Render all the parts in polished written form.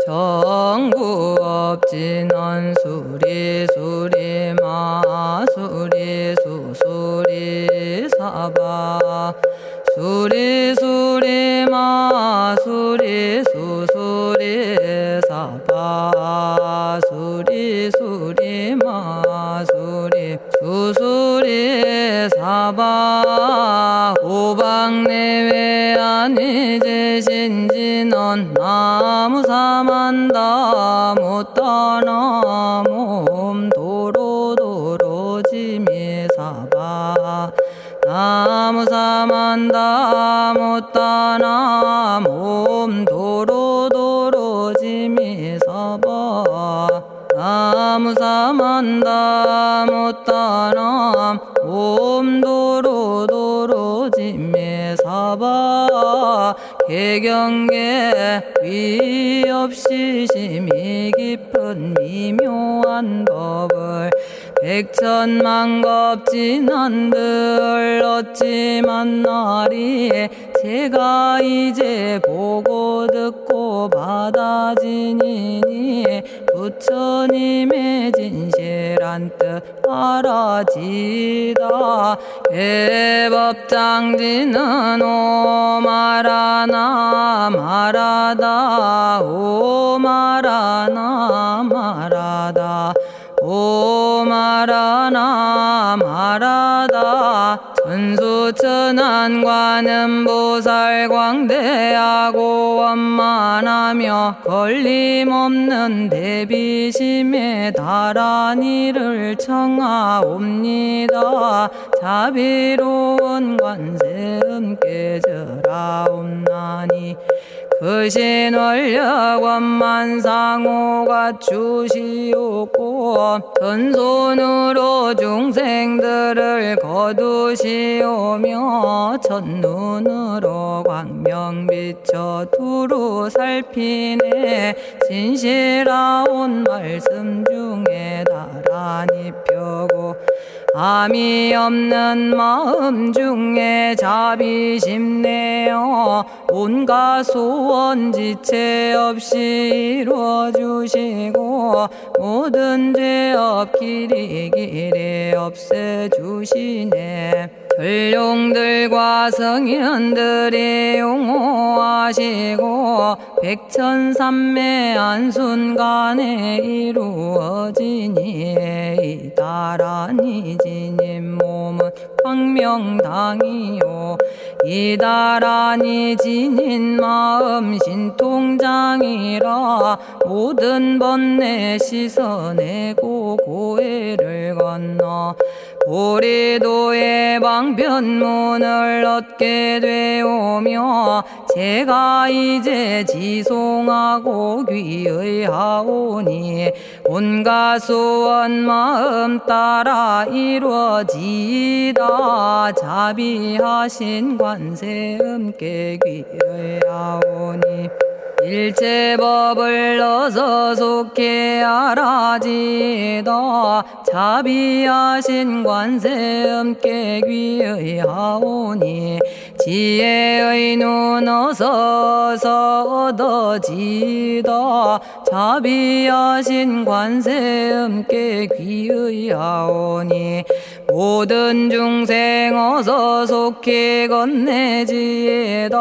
정구업진원 수리수리 마수리 수수리 사바 수리수리 마수리 수수리 사바 수리수리 마수리 수수리 사바 오방내외 안이제신진원 나무사만다 못다나 몸 도로도로지미사바 나무사만다 못다나 몸 도로도로지미사바 나무사만다 못다나 몸 도로도로지미사바 개경계 위 없이 심히 깊은 미묘한 법을 백천만겁진한들 어찌 만나리 제가 이제 보고 듣고 받아지니니 부처님의 진실한 뜻 알아지다 대법장지는 오마라나 마라다 오마라나 마라다 오마라나 마라다 천수천안관음보살 광대하고 원만하며 걸림없는 대비심에 달한 이를 청하옵니다. 자비로운 관세음께 절하옵나니 크신 원력 원만상호가 주시옵고 전손으로 중생들을 거두시오며 첫눈으로 광명 비춰 두루 살피네 진실하온 말씀 중에 나란히 펴고 암이 없는 마음 중에 자비심 내어 온갖 소원 지체 없이 이루어주시고 모든 죄업 길이 없애주시네. 전룡들과 성현들이 용호하시고 백천삼매 한순간에 이루어지니 이다라니 지님 몸은 광명당이요 이다라니 지닌 마음 신통장이라 모든 번뇌 씻어내고 고해를 건너 보리도의 방편문을 얻게 되오며 제가 이제 지송하고 귀의하오니 온갖 소원 마음 따라 이루어지다 자비하신 관세음께 귀의하오니 일체법을 어서 속히 알아지다 자비하신 관세음께 귀의하오니 지혜의 눈 어서 얻어지다 자비하신 관세음께 귀의하오니 모든 중생 어서 속히 건네지다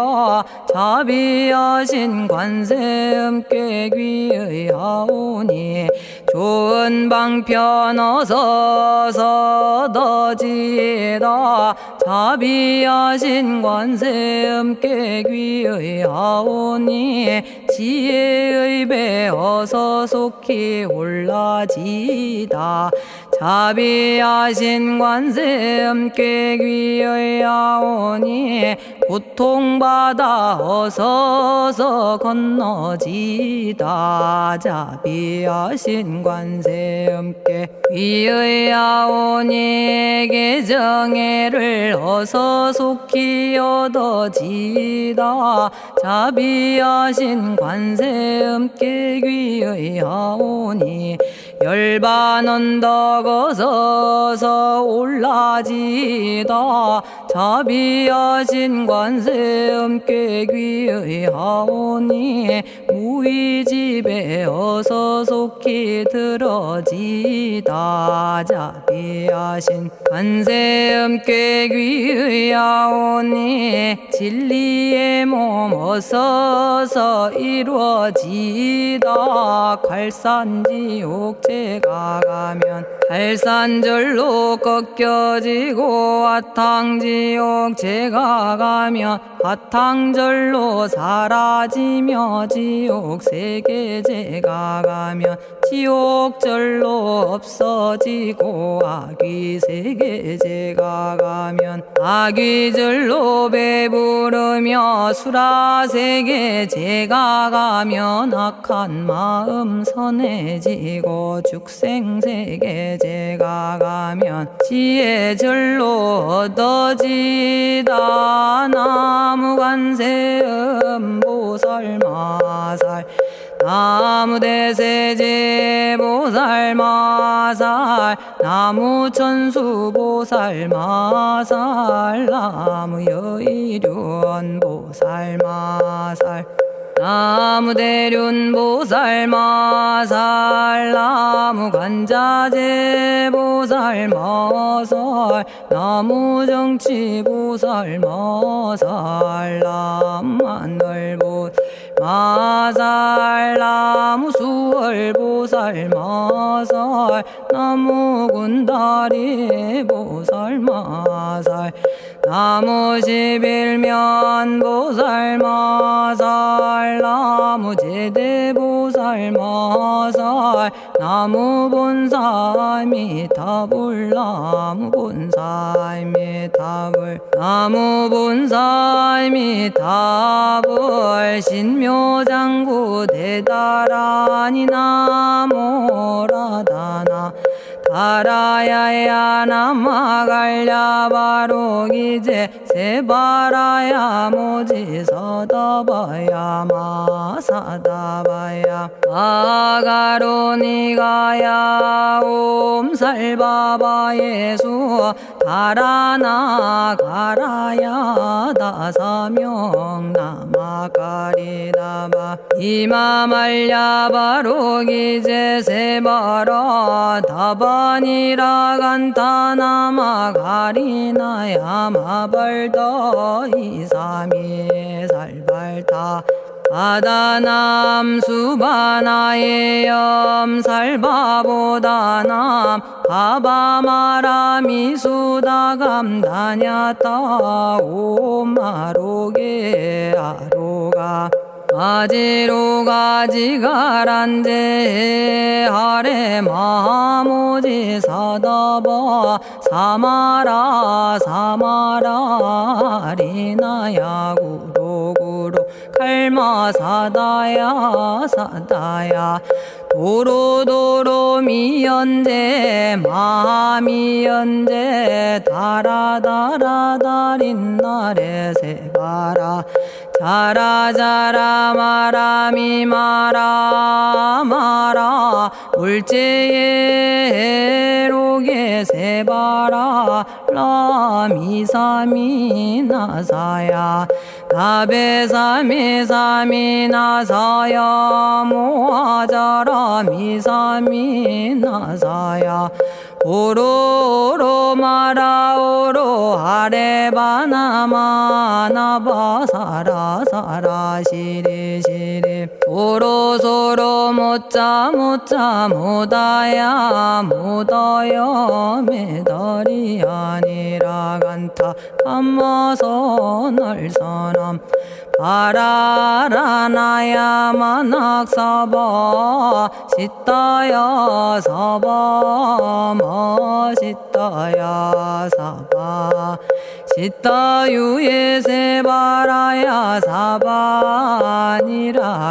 자비하신 관세음께 귀의하오니 좋은 방편 어서 얻어지다 자비하신 관세음께 귀의하오니 지혜의 배 어서 속히 올라지다 자비하신 관세음께 귀의하오니 고통받아 어서서 건너지다 자비하신 관세음께 귀의하오니 개정애를 어서 속히 얻어지다 자비하신 관세음께 귀의하오니 열반 언덕 어서서 올라지다 자비하신 관세 음께 귀의하오니 무의집에 어서 속히 들어지다 자비하신 관세 음께 귀의하오니 진리의 몸 어서서 이루어지다 갈산지옥제가 가면 갈산절로 꺾여지고 화탕지옥제가 가면 화탕절로 사라지며 지옥세계제가 가면 지옥절로 없어지고 아귀세계제가 가면 아귀절로 배부르며 수라세계제가 가면 악한 마음 선해지고 죽생세계제가 가면 지혜절로 얻어지다 나무관세음보살마살 나무대세제보살마살 나무천수보살마살 나무여의륜보살마살 나무대륜보살마살 나무간자제보살마살 나무정치보살마살 나무하늘보살마살 나무수월보살마살 나무군다리보살마살 나무십일면보살마살 나무제대보살마살 나무본사미타불 나무본사미타불 나무본사미타불 신묘장구 대다라니 나모라다나 다라야야 나마갈야바로기제 세바라야 모지서다바야 마사다바야 마가로니가야 옴살바바예수 다라나가라야 다사명 나마가리다바 이마말야바로기제 세바라 다바니라 간타나마 가리나야 마발더 이사미 살발타 바다남 수바나의 염살바보다남 바바마라미 수다감다냐타 오마로게 아로가 아지로가지가란데 하레 마모지 사다바 사마라 사마라 리나야 구로구로 칼마 사다야 사다야 도로도로 미연제 마미연제 다라다라다린나레 세바라 자라자라 마라미 마라 마라 울제에 로게 세바라 라미사미 나사야 나베사미사미 나사야 모아자라 미사미 나사야 오로로 마라오로 아레바나마 나바사라 사라 시리 시리 오로소로 못자 못자 못다야 못다야 메달이 아니라 간타 감마서 날선함 바라라나야 만학사바 시타야 사바 마시타야 사바 시타유예 세바라야 사바니라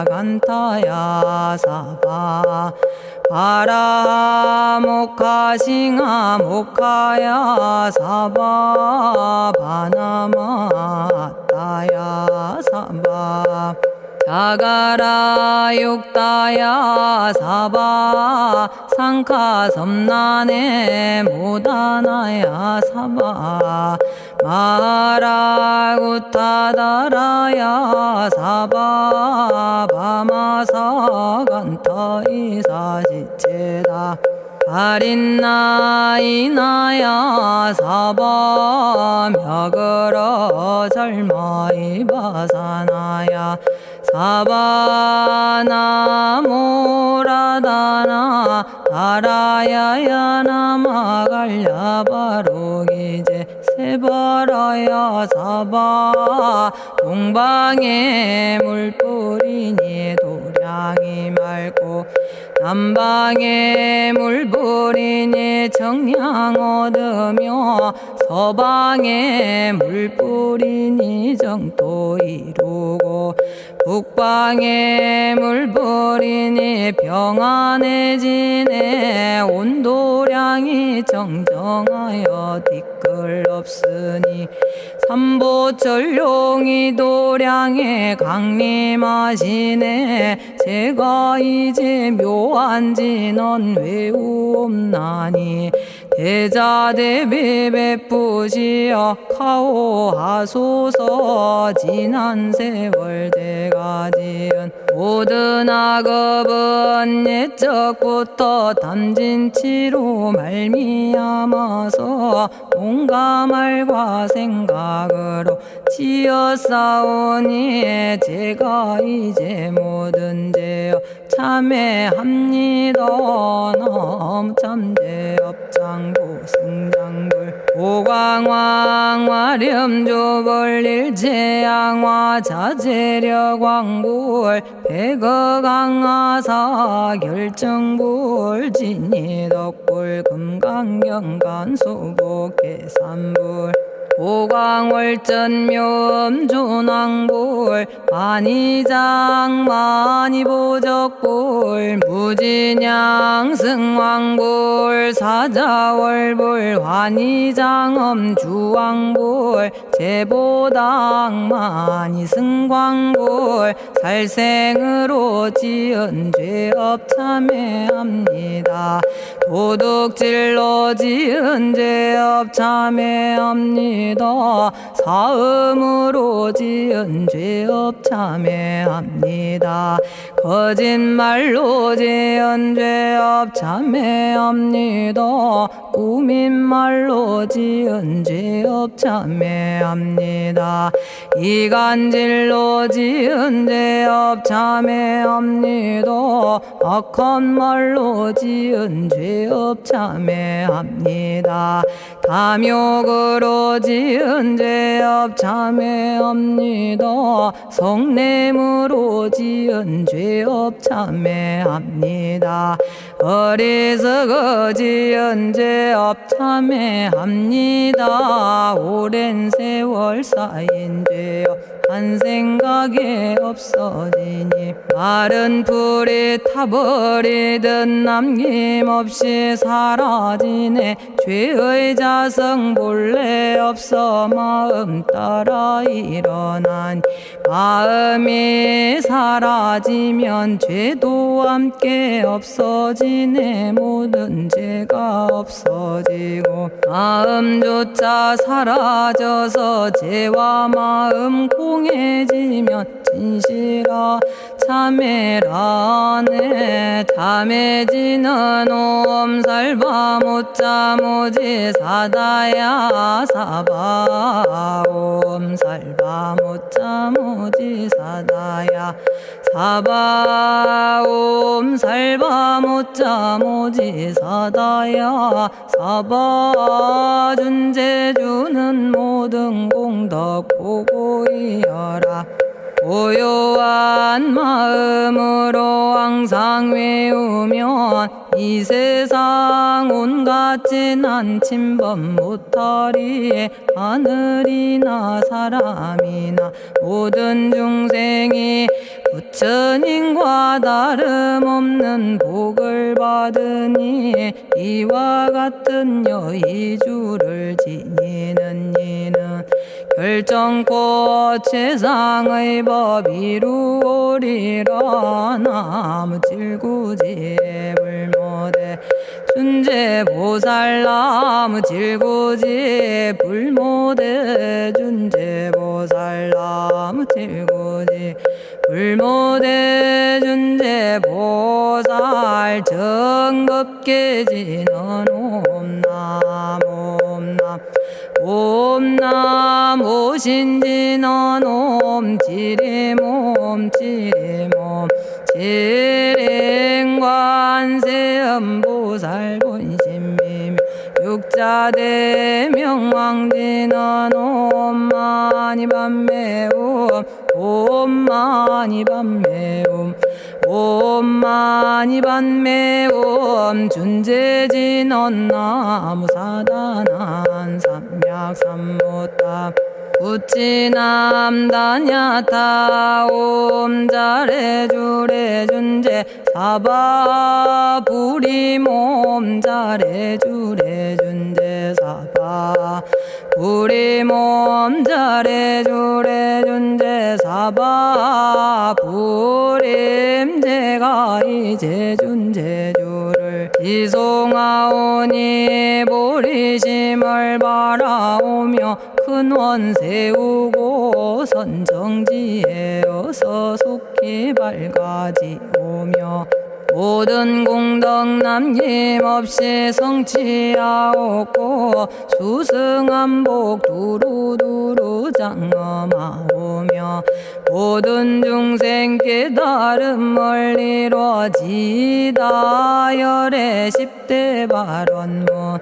간타야 사바 바라 모카싱아 모카야 사바 바나마 따야 사바 자가라 육다야 사바 상카 섬난에 모다나야 사바 마라구타다라야 사바 바마사간타 이사지체다 아린나이나야 사바 며그러 절마이바사나야 사바나모라다나 다라야야 나마갈야바로기제 세바라야 사바 동방에 물뿌리니 도량이 맑고 남방에 물뿌리니 정량 얻으며 서방에 물뿌리니 정토 이루고 북방에 물뿌리니 평안해지네 온도량이 정정하여 뒤끌 없으니 삼보철룡이 도량에 강림하시네 제가 이제 묘한 진언 외우옵나니 대자대비 베푸시어 카오하소서 지난 세월 제가 지은 모든 악업은 옛적부터 탐진치로 말미암아서 온갖 말과 생각으로 지었사오니 제가 이제 모든 죄업 참회합니다. 넘참죄업장고 승장불 오광왕 화렴조벌 일체양화 자재력왕불 백어강하사 결정불 진이덕불 금강경간 수복계산불 오광월전묘음존왕불 반의장 만이보적불 무진양승왕불 사자월불 환의장엄주왕불 제보당 만이승광불 살생으로 지은 죄업 참회합니다. 도둑질로 지은 죄업 참회합니다. 사음으로 지은 죄업 참회합니다. 거짓말로 지은 죄업 참회합니다. 꾸민말로 지은 죄업 참회합니다. 이간질로 지은 죄업 참회합니다. 악한 말로 지은 죄업 참회합니다. 탐욕으로 지은 죄업 참회합니다. 성냄으로 지은 죄업 참회합니다. 어리석어 지은 죄업 참회합니다. 오랜 세월 쌓인 죄업 한 생각에 없어지니 마른 풀이 타버리듯 남김없이 사라지네. 죄의 자성 본래 없어 마음 따라 일어나니 마음이 사라지면 죄도 함께 없어지네. 모든 죄가 없어지고 마음조차 사라져서 죄와 마음 공해지면 진실아 참회라네. 참해지는 옴살바 못자모지 사다야 사바 옴살바 못자모지 사다야 사바 옴살바 못자모지 사다야 사바 준재주는 모든 공덕 보고이여라. 고요한 마음으로 항상 외우면 이 세상 온갖 진한 침범 못하리. 하늘이나 사람이나 모든 중생이 부처님과 다름없는 복을 받으니 이와 같은 여의주를 지니는 이는 결정코 최상의 법 이루오리라. 나무질구지 불모대 준재보살. 나무질구지 불모대 준재보살. 나무질구지 불모대 준재보살. 정법계지는 옴남 옴남 옴남 오신지는 옴 지리몸 지리몸 지랭관세음보살 본심미묘 육자대명왕지는 옴마니밤매옴 옴마니밤매옴 옴마니밤매옴 준재진언 나무사다난 삼약삼무타 우치남다냐타 옴자레주레 준재 사바 부리몸 자레주레 준재 사바 부리몸 자레주레 준재 사바 부림. 제가 이제 준재주를 지송하오니 보리심을 바라오며 큰원 세우고 선정지에 어서 속히 밝아지오며 모든 공덕 남김없이 성취하옵고 수승한복 두루두루 장엄하오며 모든 중생 깨달음을 이루어지다. 열의 10대 발언문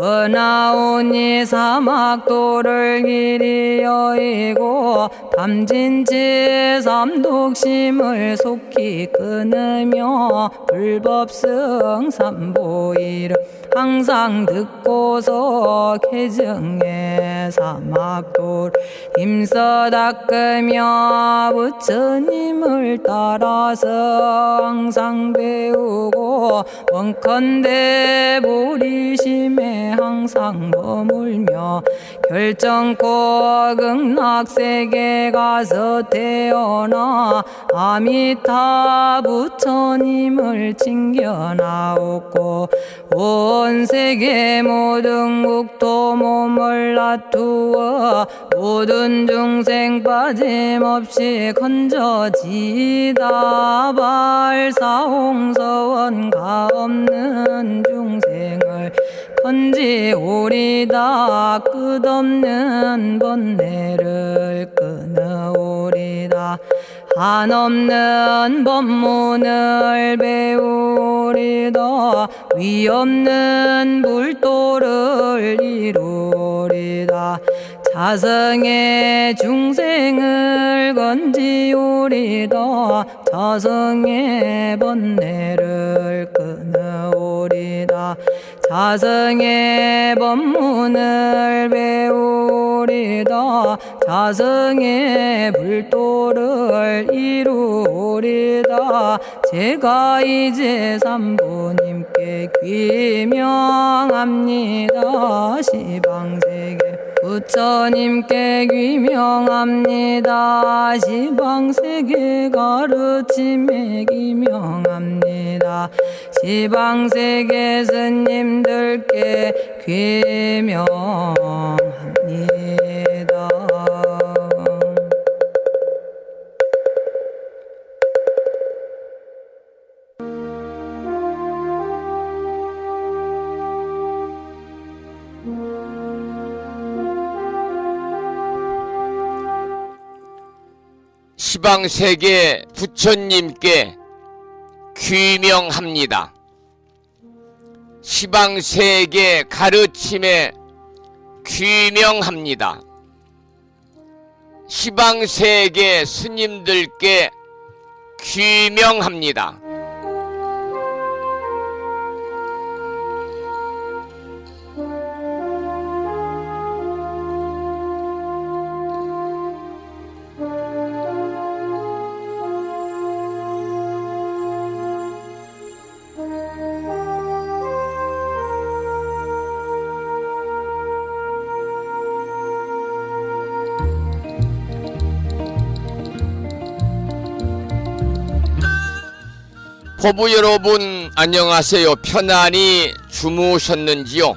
은하오니 사막도를 길이 여의고 탐진치 삼독심을 속히 끊으며 불법승 삼보이를 항상 듣고서 개정의 사막도를 힘써 닦으며 부처님을 따라서 항상 배우고 원컨대 보리심에 항상 머물며 결정코 극락세계 가서 태어나 아미타 부처님을 챙겨나오고 온 세계 모든 국토 몸을 놔두어 모든 중생 빠짐없이 건져지다. 발사홍서원 가없는 중생을 건지오리다. 끝없는 번뇌를 끊어오리다. 한없는 법문을 배우리다. 위없는 불도를 이루리다. 자성의 중생을 건지오리다. 자성의 번뇌를 끊어오리다. 자성의 법문을 배우리다. 자성의 불도를 이루리다. 제가 이제 삼부님께 귀명합니다. 시방세계 부처님께 귀명합니다. 시방세계 가르침에 귀명합니다. 시방세계 스님들께 귀명합니다. 시방세계 부처님께 귀명합니다. 시방세계 가르침에 귀명합니다. 시방세계 스님들께 귀명합니다. 법부 여러분 안녕하세요. 편안히 주무셨는지요?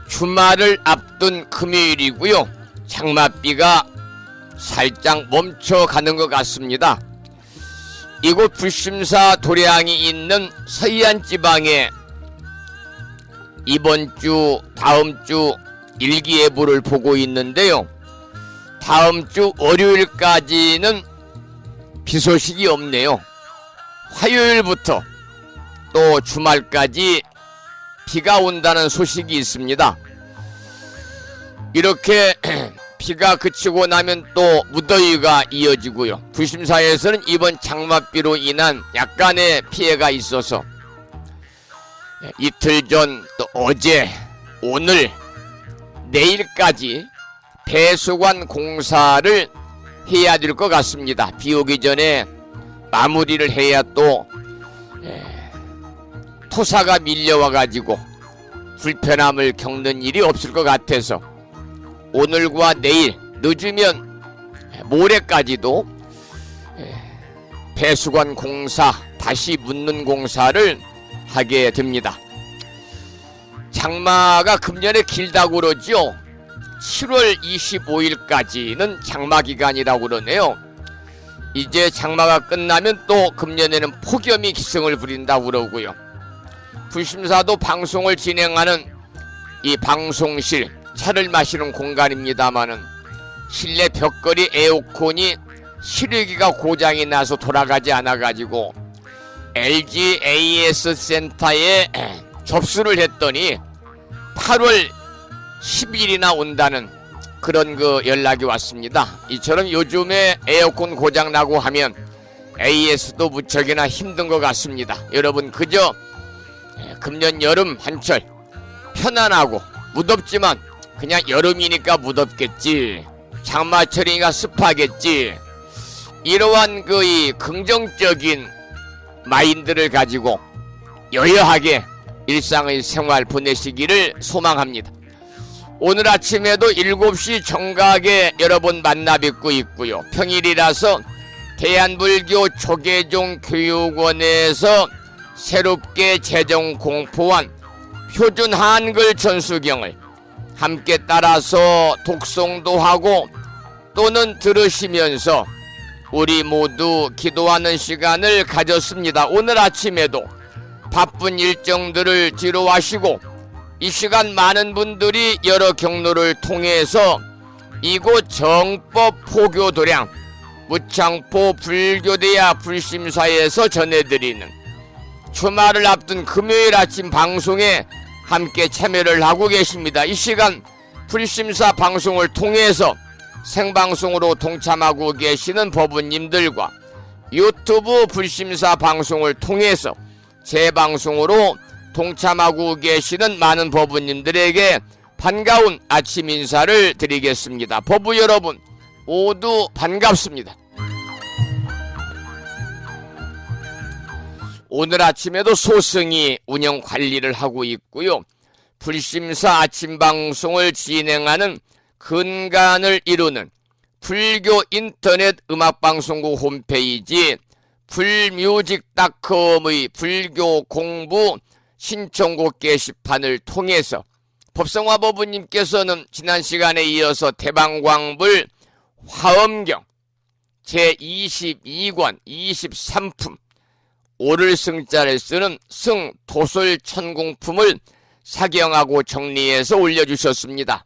주말을 앞둔 금요일이고요. 장맛비가 살짝 멈춰가는 것 같습니다. 이곳 불심사 도량이 있는 서해안 지방에 이번 주 다음 주 일기예보를 보고 있는데요. 다음 주 월요일까지는 비 소식이 없네요. 화요일부터 또 주말까지 비가 온다는 소식이 있습니다. 이렇게 비가 그치고 나면 또 무더위가 이어지고요. 불심사에서는 이번 장맛비로 인한 약간의 피해가 있어서 이틀 전 또 어제 오늘 내일까지 배수관 공사를 해야 될 것 같습니다. 비 오기 전에 마무리를 해야 또 토사가 밀려와 가지고 불편함을 겪는 일이 없을 것 같아서 오늘과 내일 늦으면 모레까지도 배수관 공사 다시 묻는 공사를 하게 됩니다. 장마가 금년에 길다고 그러죠. 7월 25일까지는 장마 기간이라고 그러네요. 이제 장마가 끝나면 또 금년에는 폭염이 기승을 부린다고 그러고요. 불심사도 방송을 진행하는 이 방송실, 차를 마시는 공간입니다마는 실내 벽걸이 에어컨이 실외기가 고장이 나서 돌아가지 않아가지고 LG AS 센터에 접수를 했더니 8월 10일이나 온다는 그런 연락이 왔습니다. 이처럼 요즘에 에어컨 고장나고 하면 AS도 무척이나 힘든 것 같습니다. 여러분 그저 금년 여름 한철 편안하고 무덥지만 그냥 여름이니까 무덥겠지, 장마철이니까 습하겠지, 이러한 이 긍정적인 마인드를 가지고 여여하게 일상의 생활 보내시기를 소망합니다. 오늘 아침에도 7시 정각에 여러분 만나 뵙고 있고요. 평일이라서 대한불교 조계종 교육원에서 새롭게 제정 공포한 표준 한글 전수경을 함께 따라서 독송도 하고 또는 들으시면서 우리 모두 기도하는 시간을 가졌습니다. 오늘 아침에도 바쁜 일정들을 뒤로 하시고 이 시간 많은 분들이 여러 경로를 통해서 이곳 정법 포교도량 무창포 불교대야 불심사에서 전해드리는 주말을 앞둔 금요일 아침 방송에 함께 참여를 하고 계십니다. 이 시간 불심사 방송을 통해서 생방송으로 동참하고 계시는 법우님들과 유튜브 불심사 방송을 통해서 재방송으로 동참하고 계시는 많은 법우님들에게 반가운 아침 인사를 드리겠습니다. 법우 여러분 모두 반갑습니다. 오늘 아침에도 소승이 운영 관리를 하고 있고요. 불심사 아침 방송을 진행하는 근간을 이루는 불교 인터넷 음악방송국 홈페이지 불뮤직닷컴의 불교 공부 신청곡 게시판을 통해서 법성화 법우님께서는 지난 시간에 이어서 대방광불 화엄경 제22권 23품 오를 승자를 쓰는 승도솔천공품을 사경하고 정리해서 올려주셨습니다.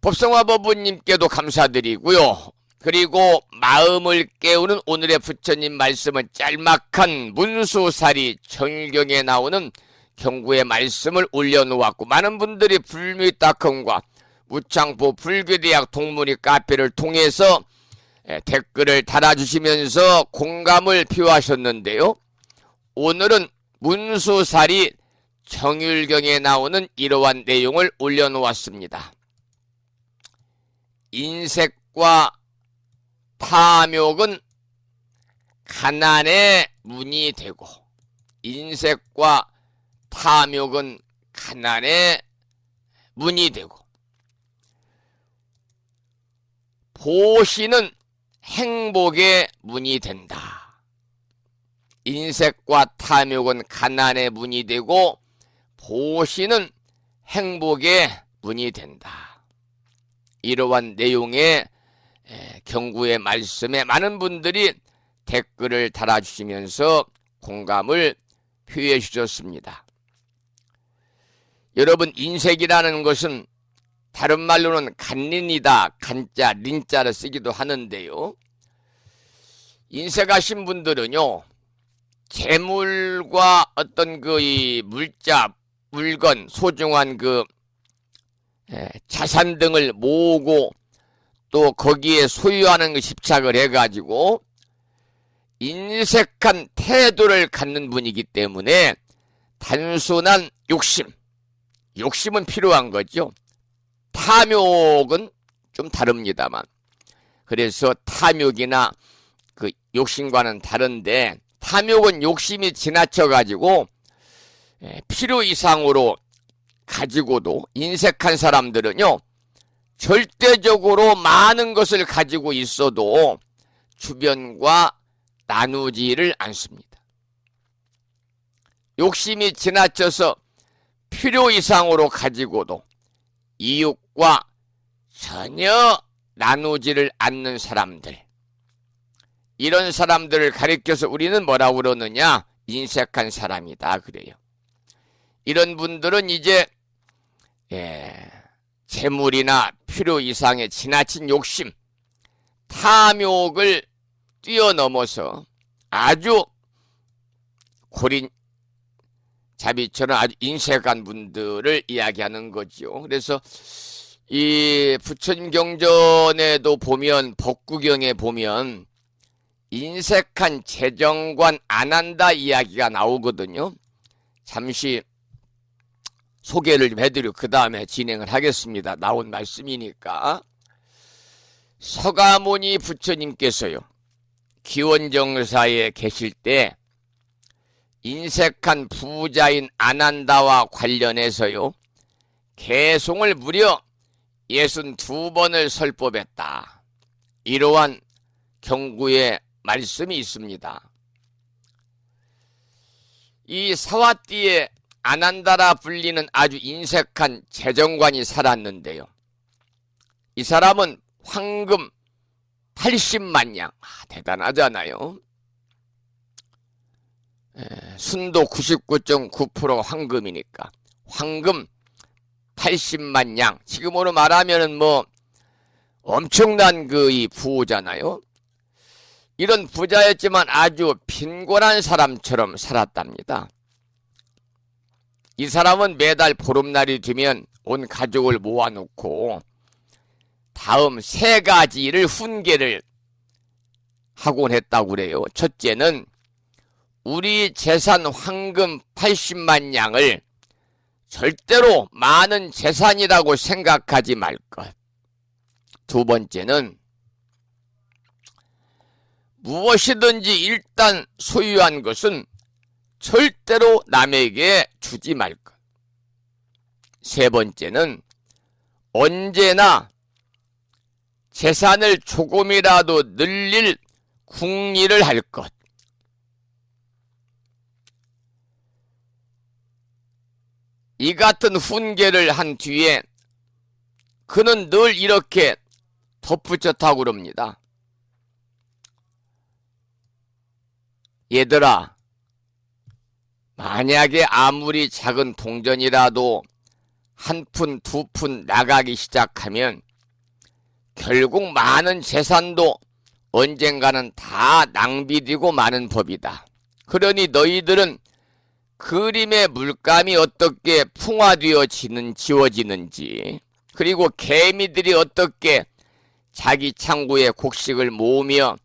법성화 법우님께도 감사드리고요. 그리고 마음을 깨우는 오늘의 부처님 말씀은 짤막한 문수사리 정일경에 나오는 경구의 말씀을 올려놓았고 많은 분들이 불미닷컴과 무창포 불교대학 동문회 카페를 통해서 댓글을 달아주시면서 공감을 표하셨는데요. 오늘은 문수사리 정율경에 나오는 이러한 내용을 올려놓았습니다. 인색과 탐욕은 가난의 문이 되고 인색과 탐욕은 가난의 문이 되고 보시는 행복의 문이 된다. 인색과 탐욕은 가난의 문이 되고 보시는 행복의 문이 된다. 이러한 내용의 경구의 말씀에 많은 분들이 댓글을 달아주시면서 공감을 표해 주셨습니다. 여러분, 인색이라는 것은 다른 말로는 간린이다, 간자, 린자를 쓰기도 하는데요. 인색하신 분들은요, 재물과 어떤 이 물자, 물건, 소중한 자산 등을 모으고 또 거기에 소유하는 거 집착을 해가지고 인색한 태도를 갖는 분이기 때문에 단순한 욕심은 필요한 거죠. 탐욕은 좀 다릅니다만. 그래서 탐욕이나 욕심과는 다른데, 탐욕은 욕심이 지나쳐가지고 필요 이상으로 가지고도, 인색한 사람들은요, 절대적으로 많은 것을 가지고 있어도 주변과 나누지를 않습니다. 욕심이 지나쳐서 필요 이상으로 가지고도 이웃과 전혀 나누지를 않는 사람들, 이런 사람들을 가리켜서 우리는 뭐라고 그러느냐? 인색한 사람이다 그래요. 이런 분들은 이제 재물이나 필요 이상의 지나친 욕심, 탐욕을 뛰어넘어서 아주 고린자비처럼 아주 인색한 분들을 이야기하는 거죠. 그래서 이 부처님 경전에도 보면, 법구경에 보면 인색한 재정관 안 한다 이야기가 나오거든요. 잠시 소개를 좀 해드리고 그 다음에 진행을 하겠습니다. 나온 말씀이니까. 서가모니 부처님께서요, 기원정사에 계실 때 인색한 부자인 아난다와 관련해서요, 개송을 무려 62번을 설법했다. 이러한 경구의 말씀이 있습니다. 이 사와띠에 아난다라 불리는 아주 인색한 재정관이 살았는데요. 이 사람은 황금 80만 양, 대단하잖아요. 순도 99.9% 황금이니까 황금 80만 양, 지금으로 말하면은 엄청난 이 부호잖아요. 이런 부자였지만 아주 빈곤한 사람처럼 살았답니다. 이 사람은 매달 보름날이 되면 온 가족을 모아놓고 다음 3가지를 훈계를 하곤 했다고 그래요. 첫째는 우리 재산 황금 80만 양을 절대로 많은 재산이라고 생각하지 말 것. 두 번째는 무엇이든지 일단 소유한 것은 절대로 남에게 주지 말 것. 세 번째는 언제나 재산을 조금이라도 늘릴 궁리를 할 것. 이 같은 훈계를 한 뒤에 그는 늘 이렇게 덧붙였다고 그럽니다. 얘들아, 만약에 아무리 작은 동전이라도 1푼, 2푼 나가기 시작하면 결국 많은 재산도 언젠가는 다 낭비되고 마는 법이다. 그러니 너희들은 그림의 물감이 어떻게 풍화되어 지워지는지, 그리고 개미들이 어떻게 자기 창고에 곡식을 모으며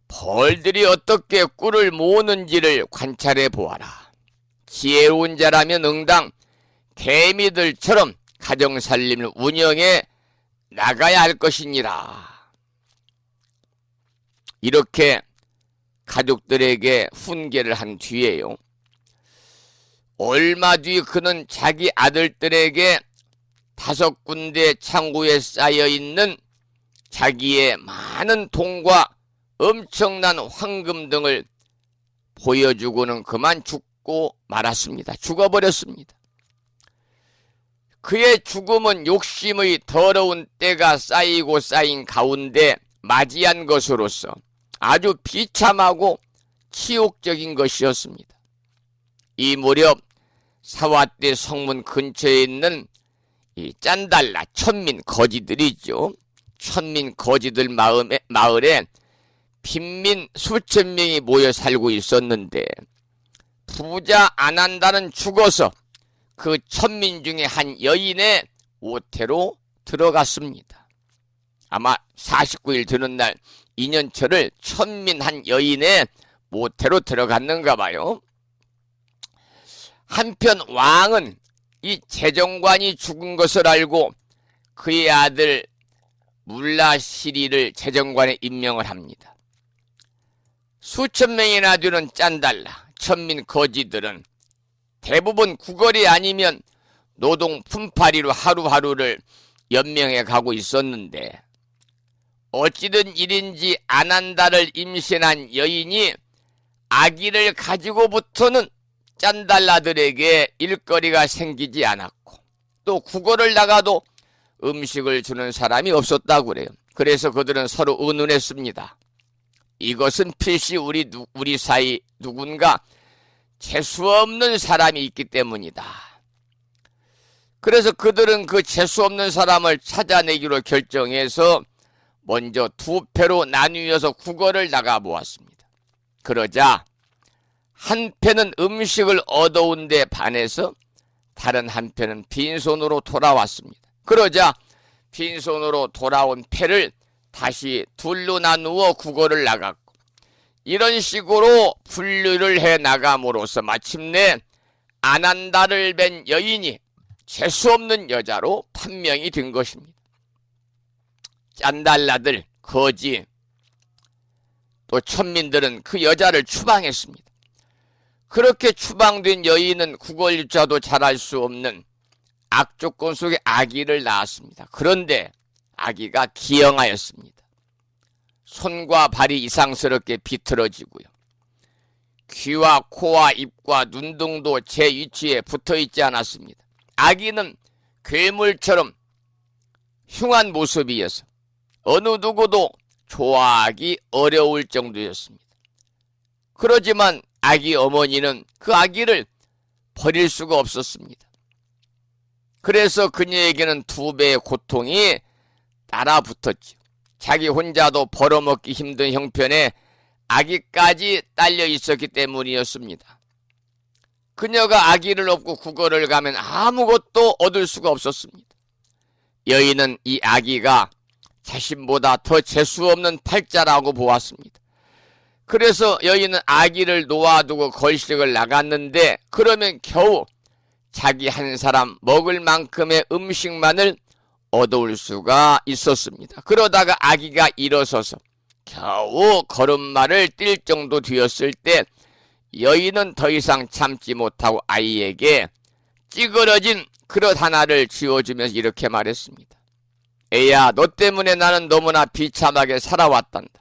벌들이 어떻게 꿀을 모으는지를 관찰해 보아라. 지혜로운 자라면 응당 개미들처럼 가정살림을 운영해 나가야 할 것이니라. 이렇게 가족들에게 훈계를 한 뒤에요, 얼마 뒤 그는 자기 아들들에게 5군데 창고에 쌓여있는 자기의 많은 돈과 엄청난 황금 등을 보여주고는 그만 죽고 말았습니다. 죽어버렸습니다. 그의 죽음은 욕심의 더러운 때가 쌓이고 쌓인 가운데 맞이한 것으로서 아주 비참하고 치욕적인 것이었습니다. 이 무렵 사화대 성문 근처에 있는 이 짠달라 천민 거지들이죠. 천민 거지들 마을에 빈민 수천 명이 모여 살고 있었는데 부자 안한다는 죽어서 그 천민 중에 한 여인의 오태로 들어갔습니다. 아마 49일 되는 날 인연철을 천민 한 여인의 모태로 들어갔는가 봐요. 한편 왕은 이 재정관이 죽은 것을 알고 그의 아들 물라시리를 재정관에 임명을 합니다. 수천 명이나 되는 짠달라 천민 거지들은 대부분 구걸이 아니면 노동 품팔이로 하루하루를 연명해 가고 있었는데 어찌된 일인지 안한다를 임신한 여인이 아기를 가지고부터는 짠달라들에게 일거리가 생기지 않았고 또 구걸을 나가도 음식을 주는 사람이 없었다고 그래요. 그래서 그들은 서로 의논했습니다. 이것은 필시 우리 사이 누군가 재수없는 사람이 있기 때문이다. 그래서 그들은 그 재수없는 사람을 찾아내기로 결정해서 먼저 두 패로 나뉘어서 구걸을 나가 보았습니다. 그러자 한 패는 음식을 얻어온 데 반해서 다른 한 패는 빈손으로 돌아왔습니다. 그러자 빈손으로 돌아온 패를 다시 둘로 나누어 구걸을 나갔고 이런 식으로 분류를 해 나감으로써 마침내 안한다를 뵌 여인이 재수없는 여자로 판명이 된 것입니다. 짠달라들, 거지, 또 천민들은 그 여자를 추방했습니다. 그렇게 추방된 여인은 구걸유자도 잘할 수 없는 악조건 속에 아기를 낳았습니다. 그런데 아기가 기형하였습니다. 손과 발이 이상스럽게 비틀어지고요. 귀와 코와 입과 눈 등도 제 위치에 붙어있지 않았습니다. 아기는 괴물처럼 흉한 모습이어서 어느 누구도 좋아하기 어려울 정도였습니다. 그러지만 아기 어머니는 그 아기를 버릴 수가 없었습니다. 그래서 그녀에게는 두 배의 고통이 따라붙었죠. 자기 혼자도 벌어먹기 힘든 형편에 아기까지 딸려 있었기 때문이었습니다. 그녀가 아기를 업고 구걸을 가면 아무것도 얻을 수가 없었습니다. 여인은 이 아기가 자신보다 더 재수없는 팔자라고 보았습니다. 그래서 여인은 아기를 놓아두고 걸식을 나갔는데 그러면 겨우 자기 한 사람 먹을 만큼의 음식만을 얻어올 수가 있었습니다. 그러다가 아기가 일어서서 겨우 걸음마를 뛸 정도 되었을 때 여인은 더 이상 참지 못하고 아이에게 찌그러진 그릇 하나를 쥐어주면서 이렇게 말했습니다. 애야, 너 때문에 나는 너무나 비참하게 살아왔단다.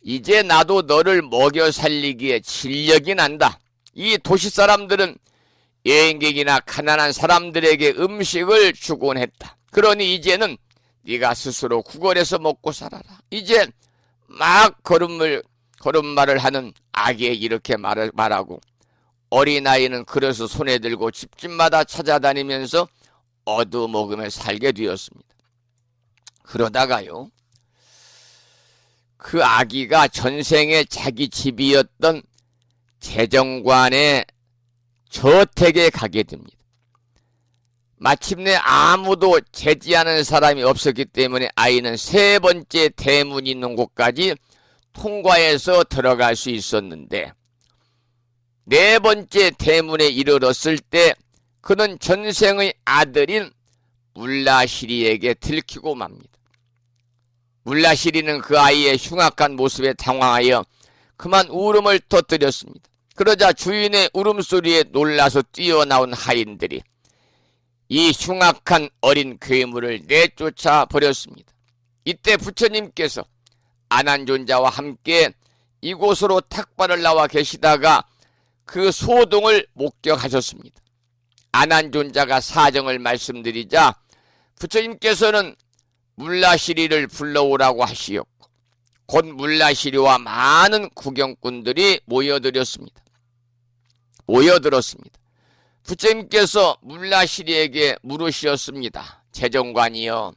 이제 나도 너를 먹여 살리기에 진력이 난다. 이 도시 사람들은 여행객이나 가난한 사람들에게 음식을 주곤 했다. 그러니 이제는 네가 스스로 구걸해서 먹고 살아라. 이제 막 걸음마를 하는 아기에 이렇게 말하고 어린아이는 그릇을 손에 들고 집집마다 찾아다니면서 얻어먹으며 살게 되었습니다. 그러다가요, 그 아기가 전생에 자기 집이었던 재정관의 저택에 가게 됩니다. 마침내 아무도 제지하는 사람이 없었기 때문에 아이는 세 번째 대문이 있는 곳까지 통과해서 들어갈 수 있었는데 네 번째 대문에 이르렀을 때 그는 전생의 아들인 물라시리에게 들키고 맙니다. 물라시리는 그 아이의 흉악한 모습에 당황하여 그만 울음을 터뜨렸습니다. 그러자 주인의 울음소리에 놀라서 뛰어나온 하인들이 이 흉악한 어린 괴물을 내쫓아 버렸습니다. 이때 부처님께서 안한존자와 함께 이곳으로 탁발을 나와 계시다가 그 소동을 목격하셨습니다. 안한존자가 사정을 말씀드리자 부처님께서는 물라시리를 불러오라고 하시었고 곧 물라시리와 많은 구경꾼들이 모여들었습니다. 부처님께서 물라시리에게 물으셨습니다. 재정관이여,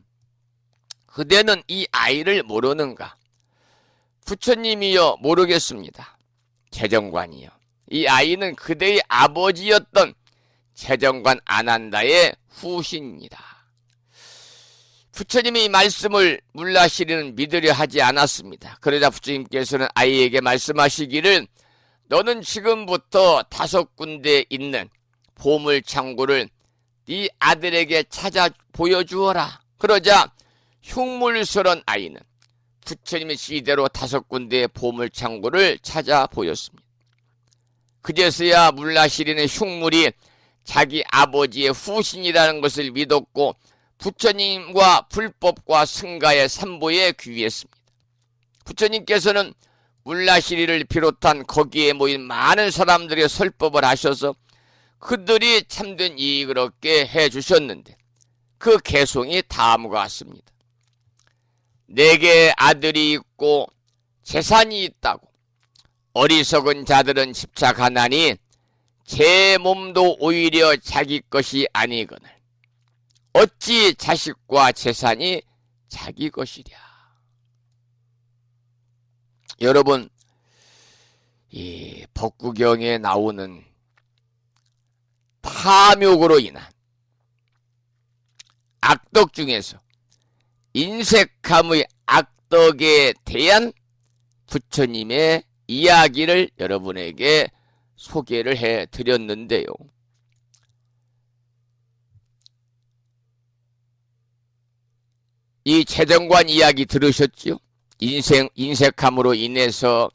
그대는 이 아이를 모르는가? 부처님이여, 모르겠습니다. 재정관이여, 이 아이는 그대의 아버지였던 재정관 아난다의 후신입니다. 부처님의 이 말씀을 물라시리는 믿으려 하지 않았습니다. 그러자 부처님께서는 아이에게 말씀하시기를 너는 지금부터 5군데에 있는 보물창고를 네 아들에게 찾아 보여주어라. 그러자 흉물스런 아이는 부처님의 시대로 5군데의 보물창고를 찾아 보였습니다. 그제서야 물라시리는 흉물이 자기 아버지의 후신이라는 것을 믿었고 부처님과 불법과 승가의 삼보에 귀의했습니다. 부처님께서는 물라시리를 비롯한 거기에 모인 많은 사람들의 설법을 하셔서 그들이 참된 이익을 얻게 해주셨는데 그 개송이 다음과 같습니다. 내게 아들이 있고 재산이 있다고 어리석은 자들은 집착하나니 제 몸도 오히려 자기 것이 아니거늘 어찌 자식과 재산이 자기 것이랴. 여러분, 이 법구경에 나오는 탐욕으로 인한 악덕 중에서 인색함의 악덕에 대한 부처님의 이야기를 여러분에게 소개를 해드렸는데요. 이 재정관 이야기 들으셨죠? 인색함으로 인해서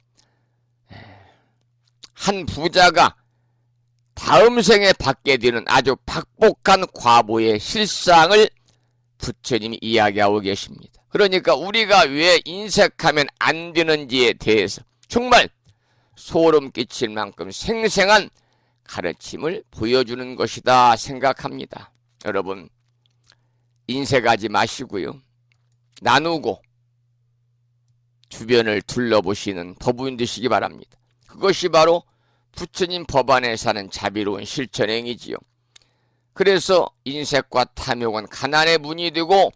한 부자가 다음 생에 받게 되는 아주 박복한 과보의 실상을 부처님이 이야기하고 계십니다. 그러니까 우리가 왜 인색하면 안 되는지에 대해서 정말 소름 끼칠 만큼 생생한 가르침을 보여주는 것이다 생각합니다. 여러분, 인색하지 마시고요. 나누고 주변을 둘러보시는 법부인 되시기 바랍니다. 그것이 바로 부처님 법안에 사는 자비로운 실천행이지요. 그래서 인색과 탐욕은 가난의 문이 되고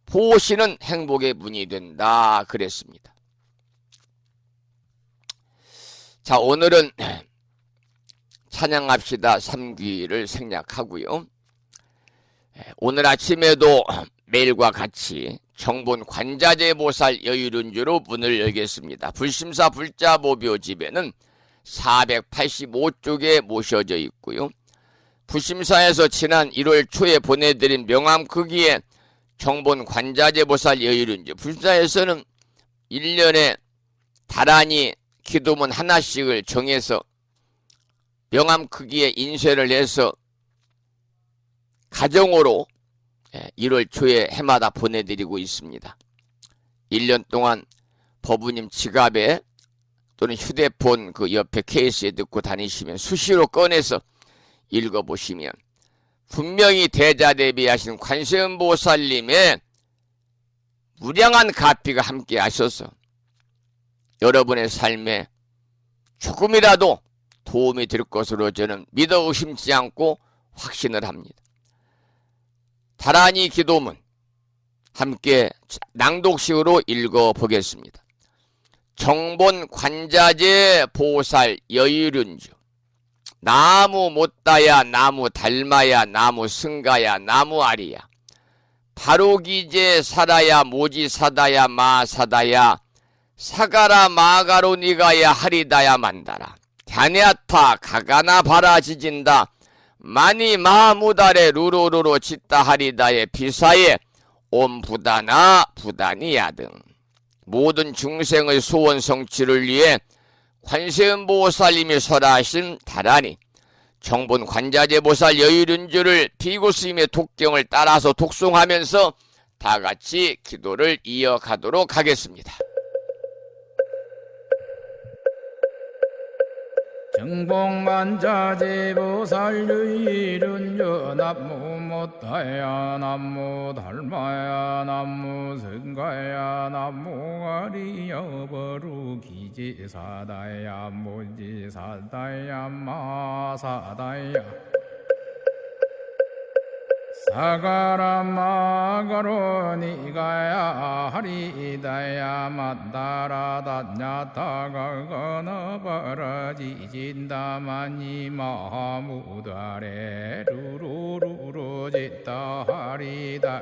보시는 행복의 문이 된다 그랬습니다. 자, 오늘은 찬양합시다 3기를 생략하고요. 오늘 아침에도 매일과 같이 정본 관자재보살 여유륜주로 문을 열겠습니다. 불심사 불자보묘집에는 485쪽에 모셔져 있고요. 부심사에서 지난 1월 초에 보내드린 명암크기에 정본 관자재보살 여유륜주, 불사에서는 1년에 다란히 기도문 하나씩을 정해서 명암크기에 인쇄를 해서 가정으로 1월 초에 해마다 보내드리고 있습니다. 1년 동안 법부님 지갑에 또는 휴대폰 그 옆에 케이스에 넣고 다니시면 수시로 꺼내서 읽어보시면 분명히 대자대비하신 관세음보살님의 무량한 가피가 함께 하셔서 여러분의 삶에 조금이라도 도움이 될 것으로 저는 믿어 의심치 않고 확신을 합니다. 다란히 기도문 함께 낭독식으로 읽어보겠습니다. 정본 관자재 보살 여유륜주. 나무 못다야 나무 닮아야 나무 승가야 나무 아리야 바로기제 사다야 모지 사다야 마 사다야 사가라 마가로 니가야 하리다야 만다라 갸냐타 가가나 바라 지진다 마니 마무달에 루루루루 짓다 하리다의 비사에 옴부다나 부다니야 등 모든 중생의 소원 성취를 위해 관세음보살님이 설하신 다란히 정본 관자재보살 여유륜주를 비구스님의 독경을 따라서 독송하면서 다같이 기도를 이어가도록 하겠습니다. 정복만자제보살유일은여 남무 못다야 남무 달마야 남무 성가야 남무 아리여 버루기지사다야 무지사다야 마사다야 사가라마가로니가야 하리다야 만다라다냐타가거너버러지진다마니 마무다레 루루루루지다 하리다해바비사예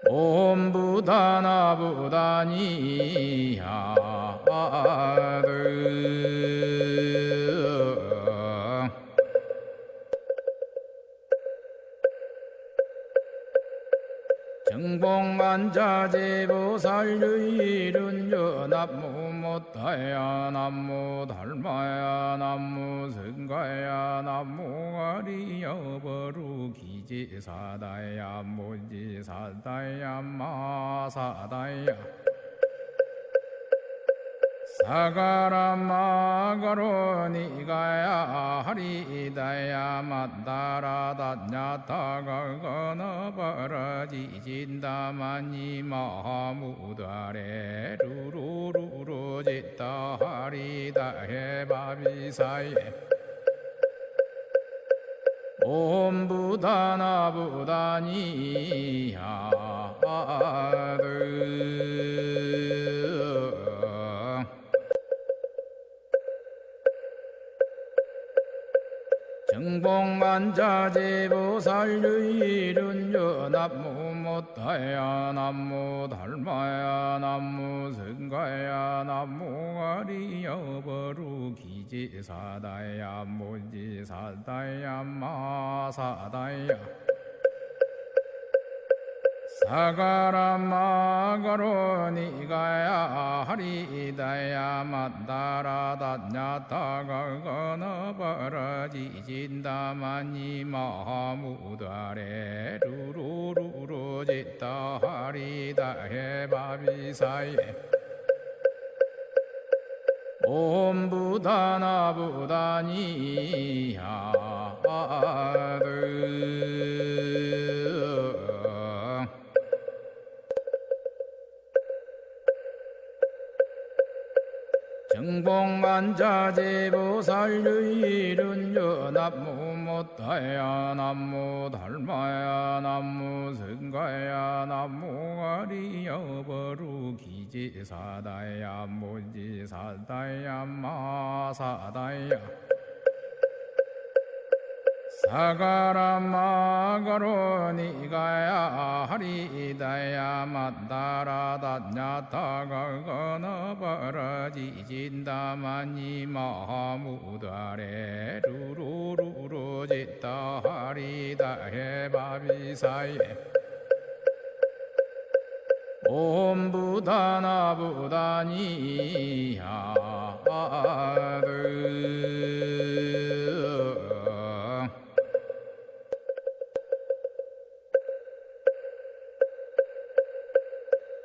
옴부다나부다니야드 정복만자제보살유일은여 남무 못다야 남무 달마야 남무 성가야 남무 아리여 버루기지사다야 무지사다야 마사다야 사가라마가로니가야 하리다야 만다라다냐타가거너버러지진다마니 마무다레 루루루루지다 하리다해바비사예 옴부다나부다니야드 정복만자제보살유일은여 남무 못다야 남무 달마야 남무 성가야 남무 아리여 버루기지사다야 무지사다야 마사다야 사가라마가로니가야 하리다야 만다라다냐타가거너버러지진다마니 마무다레 루루루루지다 하리다해바비사예 옴부다나부다니야드 정복만자제보살유일은여 남무 못다야 남무 달마야 남무 성가야 남무 아리여 버루기지사다야 무지사다야 마사다야 사가라마가로니가야 하리다야 만다라다냐타가거너버러지진다마니 마무다레 루루루루지다 하리다해바비사예 옴부다나부다니야드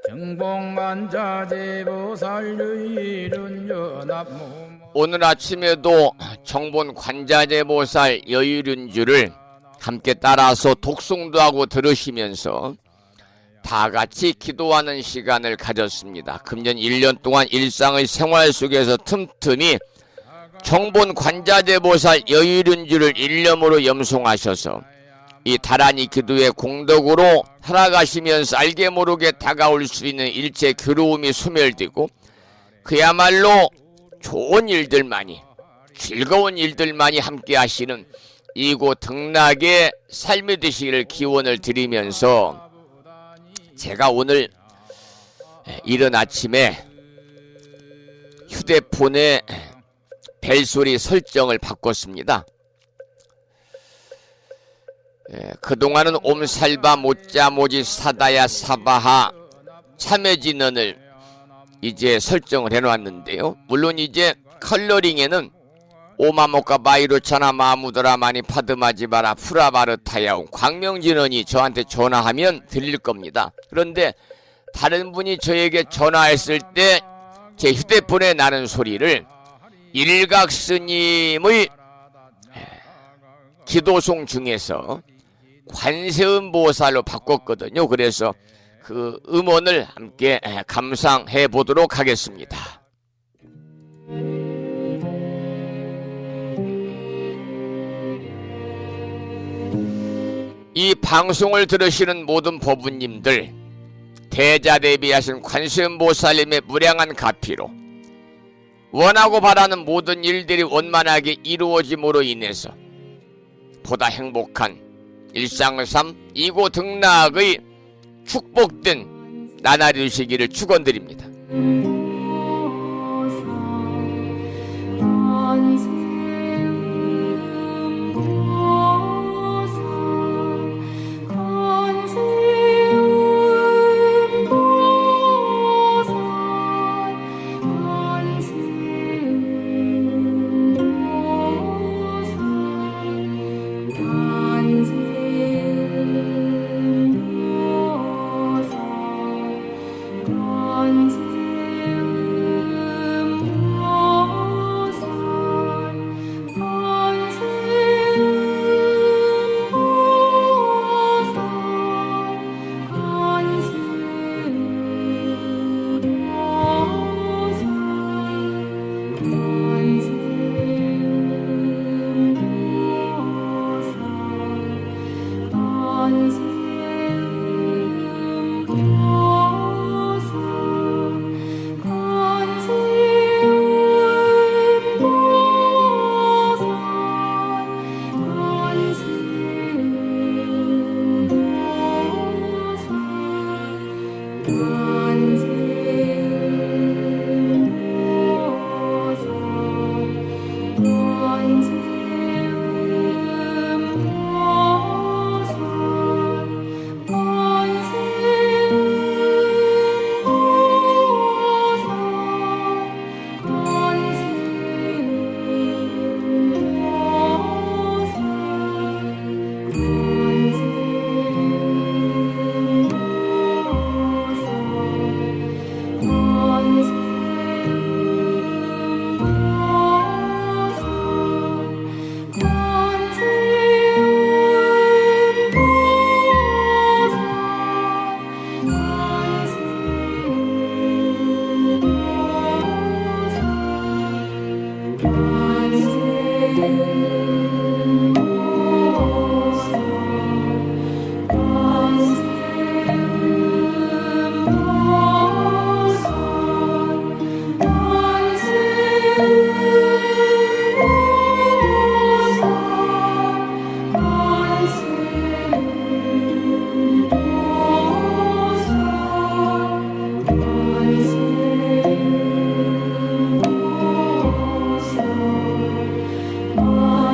정복만자제보살유일은여 남무 오늘 아침에도 정본 관자재보살 여유륜주를 함께 따라서 독송도 하고 들으시면서 다 같이 기도하는 시간을 가졌습니다. 금년 1년 동안 일상의 생활 속에서 틈틈이 정본 관자재보살 여유륜주를 일념으로 염송하셔서 이 다란이 기도의 공덕으로 살아가시면서 알게 모르게 다가올 수 있는 일체 괴로움이 소멸되고 그야말로 좋은 일들만이 즐거운 일들만이 함께 하시는 이곳 등락의 삶이 되시기를 기원을 드리면서 제가 오늘 이른 아침에 휴대폰에 벨소리 설정을 바꿨습니다. 그동안은 옴살바 모짜모지 사다야 사바하 참해진언을 이제 설정을 해놨는데요. 물론 이제 컬러링에는 오마모카 바이로차나 마무더라 마니 파드마지바라 프라바르타야옹 광명진언이 저한테 전화하면 들릴 겁니다. 그런데 다른 분이 저에게 전화했을 때 제 휴대폰에 나는 소리를 일각스님의 기도송 중에서 관세음보살로 바꿨거든요. 그래서 그 음원을 함께 감상해 보도록 하겠습니다. 이 방송을 들으시는 모든 법부님들, 대자대비하신 관세음보살님의 무량한 가피로 원하고 바라는 모든 일들이 원만하게 이루어짐으로 인해서 보다 행복한 일상의 삶, 이고 등락의 축복된 나날이 되시기를 축원드립니다. 아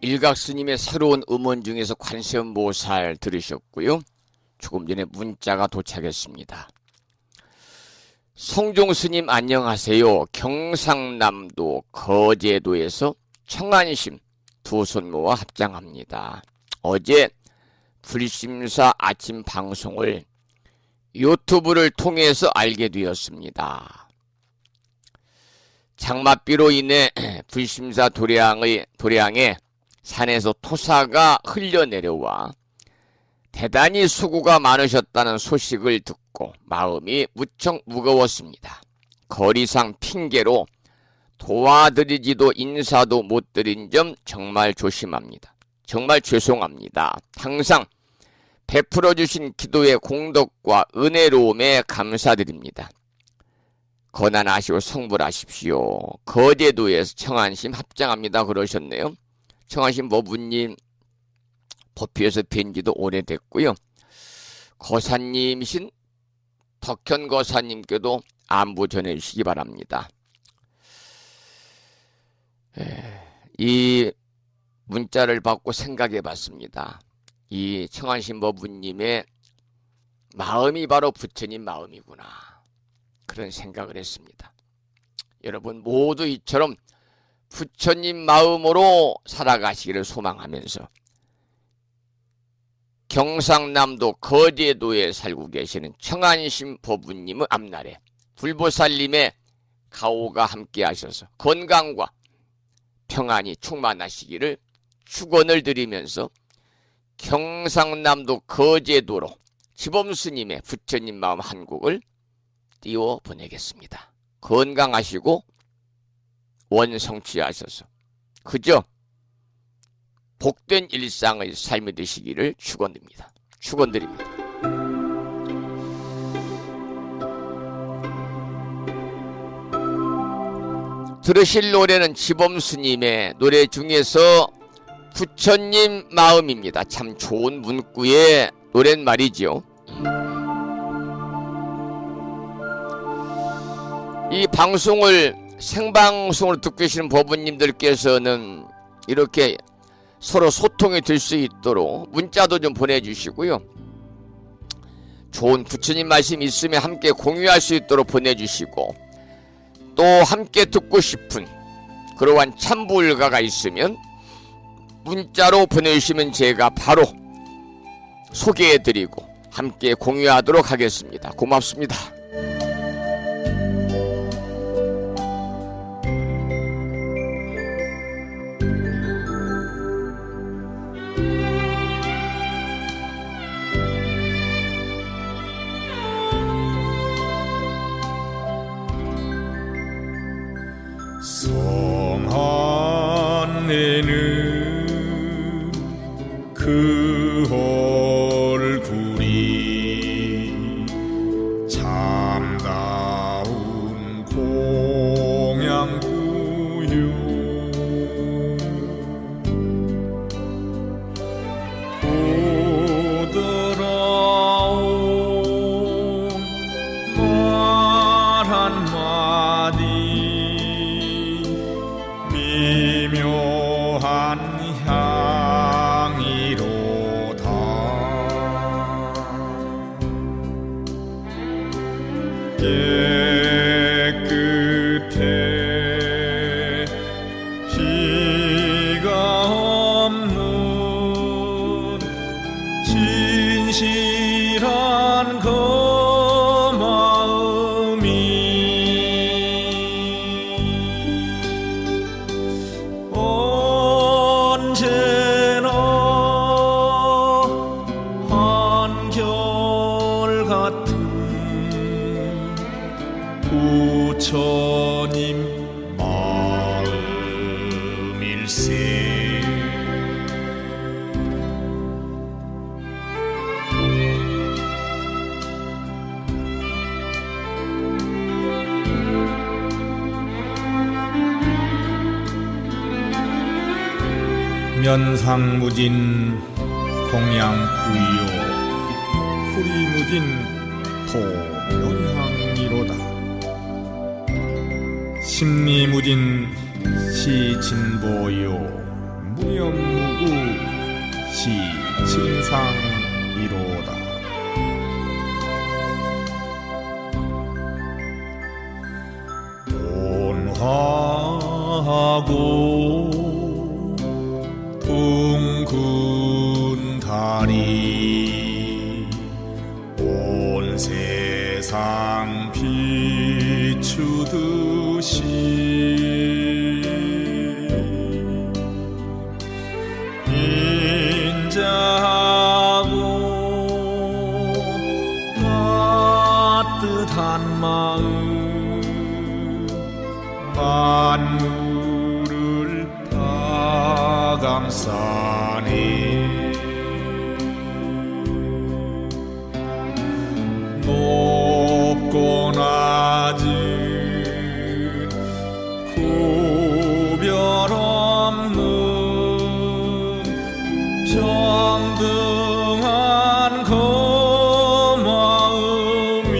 일각스님의 새로운 음원 중에서 관세음보살 들으셨고요. 조금 전에 문자가 도착했습니다. 성종스님 안녕하세요. 경상남도 거제도에서 청안심 두 손 모아 합장합니다. 어제 불심사 아침 방송을 유튜브를 통해서 알게 되었습니다. 장맛비로 인해 불심사 도량에 산에서 토사가 흘려내려와 대단히 수고가 많으셨다는 소식을 듣고 마음이 무척 무거웠습니다. 거리상 핑계로 도와드리지도 인사도 못 드린 점 정말 조심합니다. 정말 죄송합니다. 항상 베풀어 주신 기도의 공덕과 은혜로움에 감사드립니다. 거난하시고 성불하십시오. 거제도에서 청안심 합장합니다 그러셨네요. 청안심 모부님 법회에서 뵌 지도 오래됐고요. 거사님이신 덕현 거사님께도 안부 전해주시기 바랍니다. 이 문자를 받고 생각해 봤습니다. 이 청안심 모부님의 마음이 바로 부처님 마음이구나. 그런 생각을 했습니다. 여러분 모두 이처럼 부처님 마음으로 살아가시기를 소망하면서 경상남도 거제도에 살고 계시는 청안심 보부님의 앞날에 불보살님의 가오가 함께 하셔서 건강과 평안이 충만하시기를 축원을 드리면서 경상남도 거제도로 지범스님의 부처님 마음 한 곡을 띄워 보내겠습니다. 건강하시고 원성취하셔서 그저 복된 일상의 삶이 되시기를 축원드립니다. 축원드립니다. 들으실 노래는 지범스님의 노래 중에서 부처님 마음입니다. 참 좋은 문구의 노래는 말이죠. 이 방송을 생방송으로 듣고 계시는 법부님들께서는 이렇게 서로 소통이 될 수 있도록 문자도 좀 보내주시고요. 좋은 부처님 말씀 있으면 함께 공유할 수 있도록 보내주시고 또 함께 듣고 싶은 그러한 참불가가 있으면 문자로 보내주시면 제가 바로 소개해드리고 함께 공유하도록 하겠습니다. 고맙습니다. 성한내는 그 얼굴이 참다운 공양구요 보더라온 말 한마디 미묘한 향이로다 깨끗해 피가 없는 진실한 그 마음이 언제나 한결같은 부처님 마음일세. 면상무진 공양구요 구리무진 도묘향이로다. 심리무진 시진보요 영무구 시칭상이로다. 온화하고 둥근 달이 온 세상 비추듯이 인자하고 따뜻한 마음 만물을 다 감싸네. 높고 낮은 구별 없는 평등한 그 마음이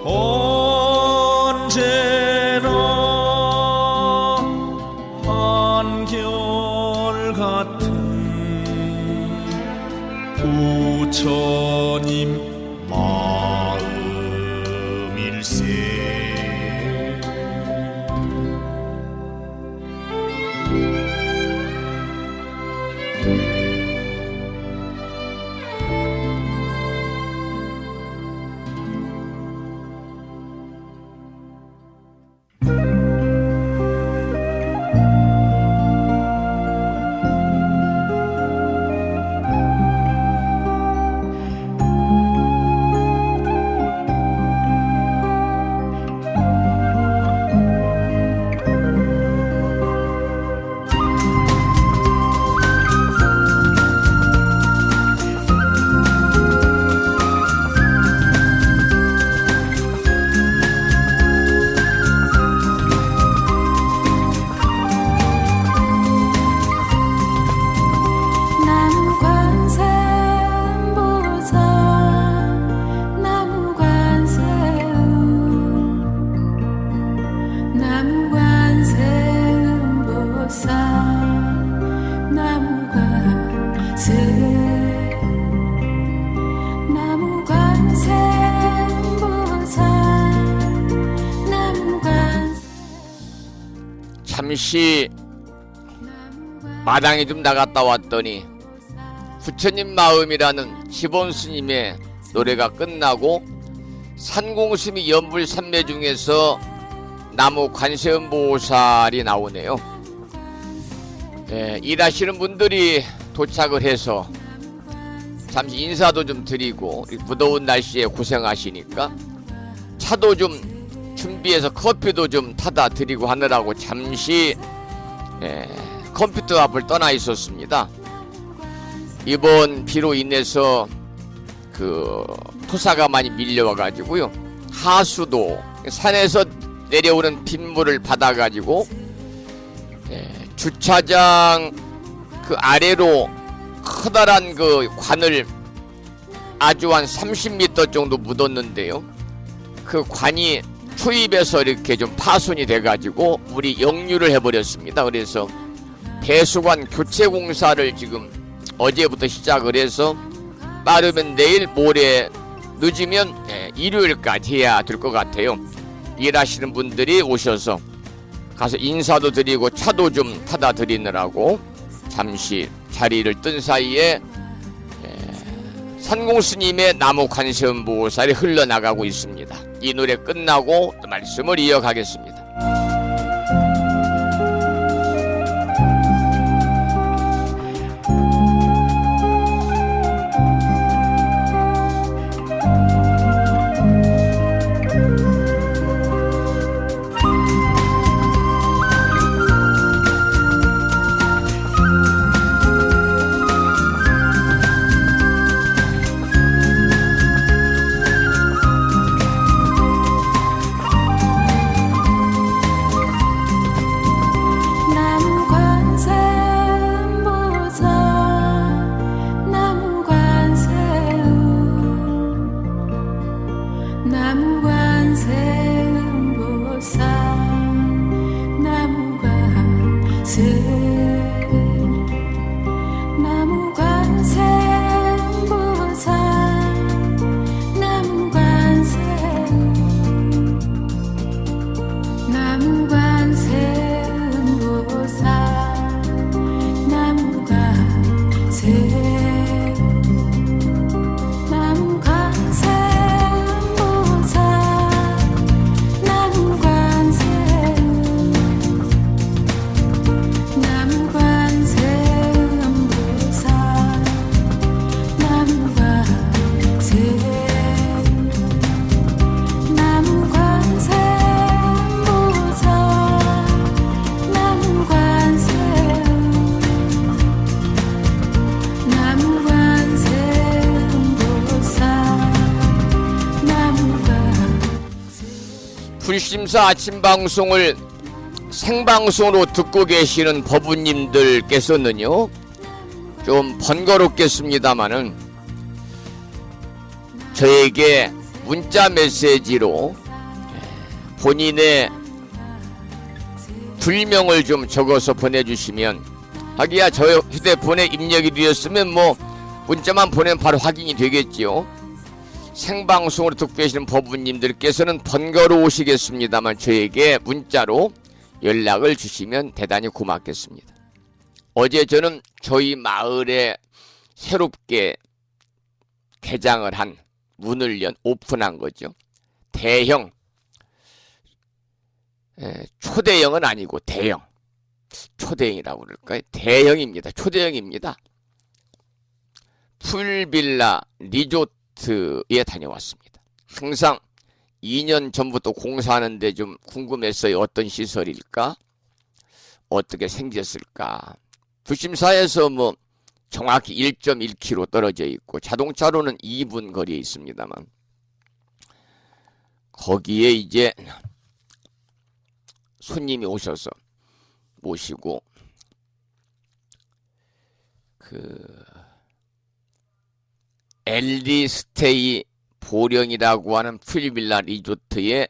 언제나 한결같은 부처님 마음일세. 잠시 마당에 좀 나갔다 왔더니 부처님 마음이라는 지본스님의 노래가 끝나고 산공스미 연불 삼매 중에서 나무 관세음보살이 나오네요. 일하시는 분들이 도착을 해서 잠시 인사도 좀 드리고, 무더운 날씨에 고생하시니까 차도 좀 준비해서 커피도 좀 타다 드리고 하느라고 잠시 컴퓨터 앞을 떠나 있었습니다. 이번 비로 인해서 그 토사가 많이 밀려와 가지고요, 하수도 산에서 내려오는 빗물을 받아 가지고 주차장 그 아래로 커다란 그 관을 아주 한 30m 정도 묻었는데요, 그 관이 초입에서 이렇게 좀 파손이 돼 가지고 물이 역류를 해버렸습니다. 그래서 배수관 교체 공사를 지금 어제부터 시작을 해서 빠르면 내일, 모레, 늦으면 일요일까지 해야 될 것 같아요. 일하시는 분들이 오셔서 가서 인사도 드리고 차도 좀 타다 드리느라고 잠시 자리를 뜬 사이에 산공스님의 나무 관세음보살이 흘러나가고 있습니다. 이 노래 끝나고 또 말씀을 이어가겠습니다. 나무관세음보살 나무관세 나무관세음보살 나무관세 불심사 아침 방송을 생방송으로 듣고 계시는 법우님들께서는요, 좀 번거롭겠습니다마는 저에게 문자 메시지로 본인의 불명을 좀 적어서 보내주시면, 하기야 저 휴대폰에 입력이 되었으면 뭐 문자만 보내면 바로 확인이 되겠지요. 생방송으로 듣고 계시는 법우님들께서는 번거로우시겠습니다만 저에게 문자로 연락을 주시면 대단히 고맙겠습니다. 어제 저는 저희 마을에 새롭게 개장을 한, 문을 연, 오픈한 거죠. 대형, 초대형은 아니고 대형, 초대형이라고 그럴까요? 대형입니다. 초대형입니다. 풀빌라 리조트에 다녀왔습니다. 항상 2년 전부터 공사하는데 좀 궁금했어요. 어떤 시설일까? 어떻게 생겼을까? 부심사에서 뭐 정확히 1.1km 떨어져 있고 자동차로는 2분 거리에 있습니다만, 거기에 이제 손님이 오셔서 모시고 엘리 스테이 보령이라고 하는 풀빌라 리조트의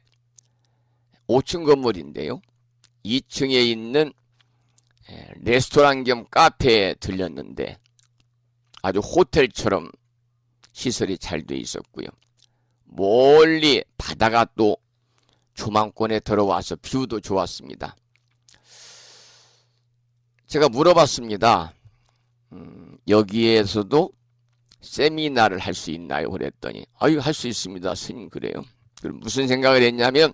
5층 건물인데요. 2층에 있는 레스토랑 겸 카페에 들렸는데 아주 호텔처럼 시설이 잘 돼 있었고요. 멀리 바다가 또 조망권에 들어와서 뷰도 좋았습니다. 제가 물어봤습니다. 여기에서도 세미나를 할 수 있나요? 그랬더니 아유, 할 수 있습니다. 스님. 그래요. 그럼 무슨 생각을 했냐면,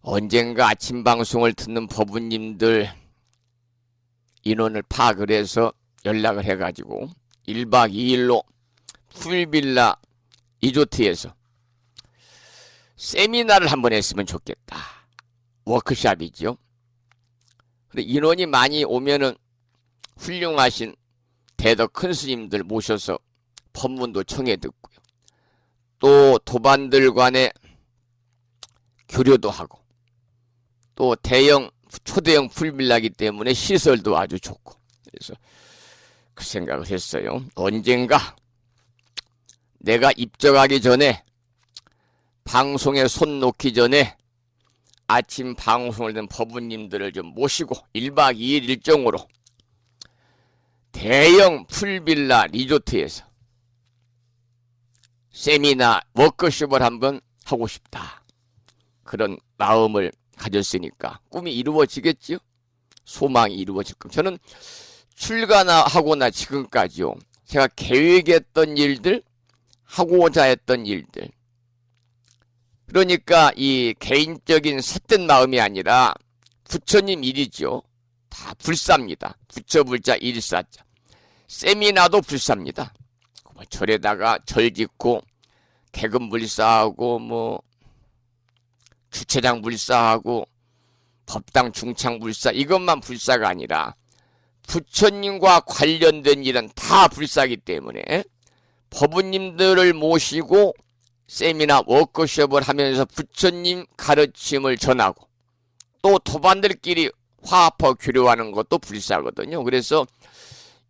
언젠가 아침 방송을 듣는 법우님들 인원을 파악을 해서 연락을 해가지고 1박 2일로 풀빌라 리조트에서 세미나를 한번 했으면 좋겠다. 워크숍이죠. 그래, 인원이 많이 오면은 훌륭하신 대덕 큰 스님들 모셔서 법문도 청해 듣고요. 또 도반들 간에 교류도 하고, 또 대형 초대형 풀빌라기 때문에 시설도 아주 좋고, 그래서 그 생각을 했어요. 언젠가 내가 입적하기 전에, 방송에 손 놓기 전에 아침 방송을 든 법우님들을 좀 모시고 1박 2일 일정으로 대형 풀빌라 리조트에서 세미나 워크숍을 한번 하고 싶다. 그런 마음을 가졌으니까 꿈이 이루어지겠지요. 소망이 이루어질 겁니다. 저는 출가하고나 지금까지요, 제가 계획했던 일들, 하고자 했던 일들, 그러니까 이 개인적인 삿된 마음이 아니라 부처님 일이죠. 다 불사입니다. 부처불자 일사자. 세미나도 불사입니다. 절에다가 절 짓고 개금 불사하고 뭐 주차장 불사하고 법당 중창 불사, 이것만 불사가 아니라 부처님과 관련된 일은 다 불사기 때문에 법우님들을 모시고 세미나 워크숍을 하면서 부처님 가르침을 전하고, 또 도반들끼리 화합하고 교류하는 것도 불사거든요. 그래서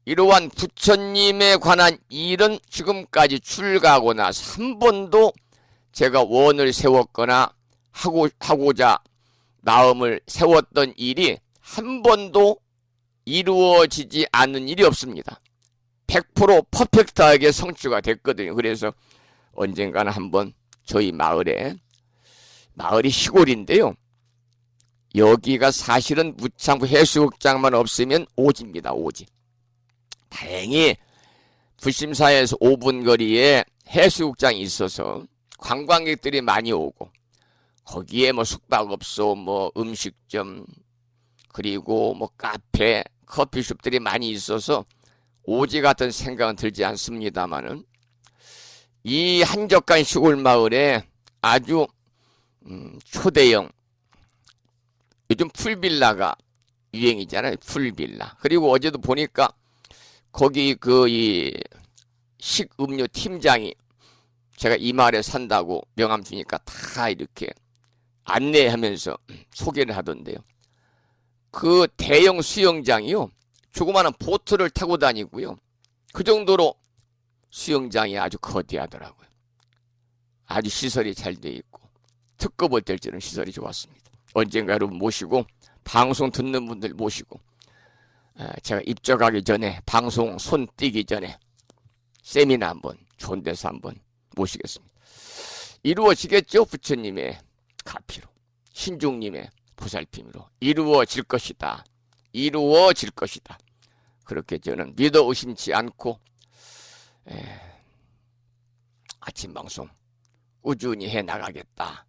이러한 부처님에 관한 일은 지금까지 출가하고 나서 한 번도 제가 원을 세웠거나 하고자 마음을 세웠던 일이 한 번도 이루어지지 않는 일이 없습니다. 100% 퍼펙트하게 성취가 됐거든요. 그래서 언젠가는 한번 저희 마을이 시골인데요. 여기가 사실은 무창포 해수욕장만 없으면 오지입니다. 오지. 다행히 불심사에서 5분 거리에 해수욕장이 있어서 관광객들이 많이 오고 거기에 뭐 숙박업소, 뭐 음식점, 그리고 뭐 카페, 커피숍들이 많이 있어서 오지 같은 생각은 들지 않습니다만은 이 한적한 시골 마을에 아주 초대형 요즘 풀빌라가 유행이잖아요. 풀빌라. 그리고 어제도 보니까 거기 이 식음료 팀장이 제가 이 마을에 산다고 명함 주니까 다 이렇게 안내하면서 소개를 하던데요. 그 대형 수영장이요. 조그마한 보트를 타고 다니고요. 그 정도로 수영장이 아주 거대하더라고요. 아주 시설이 잘 돼 있고 특급 호텔처럼 시설이 좋았습니다. 언젠가 여러분 모시고 방송 듣는 분들 모시고 제가 입적하기 전에 방송 손 띄기 전에 세미나 한번 좋은 데서 한번 모시겠습니다. 이루어지겠죠? 부처님의 가피로 신중님의 보살핌으로 이루어질 것이다. 이루어질 것이다. 그렇게 저는 믿어 의심치 않고 아침 방송 꾸준히 해나가겠다.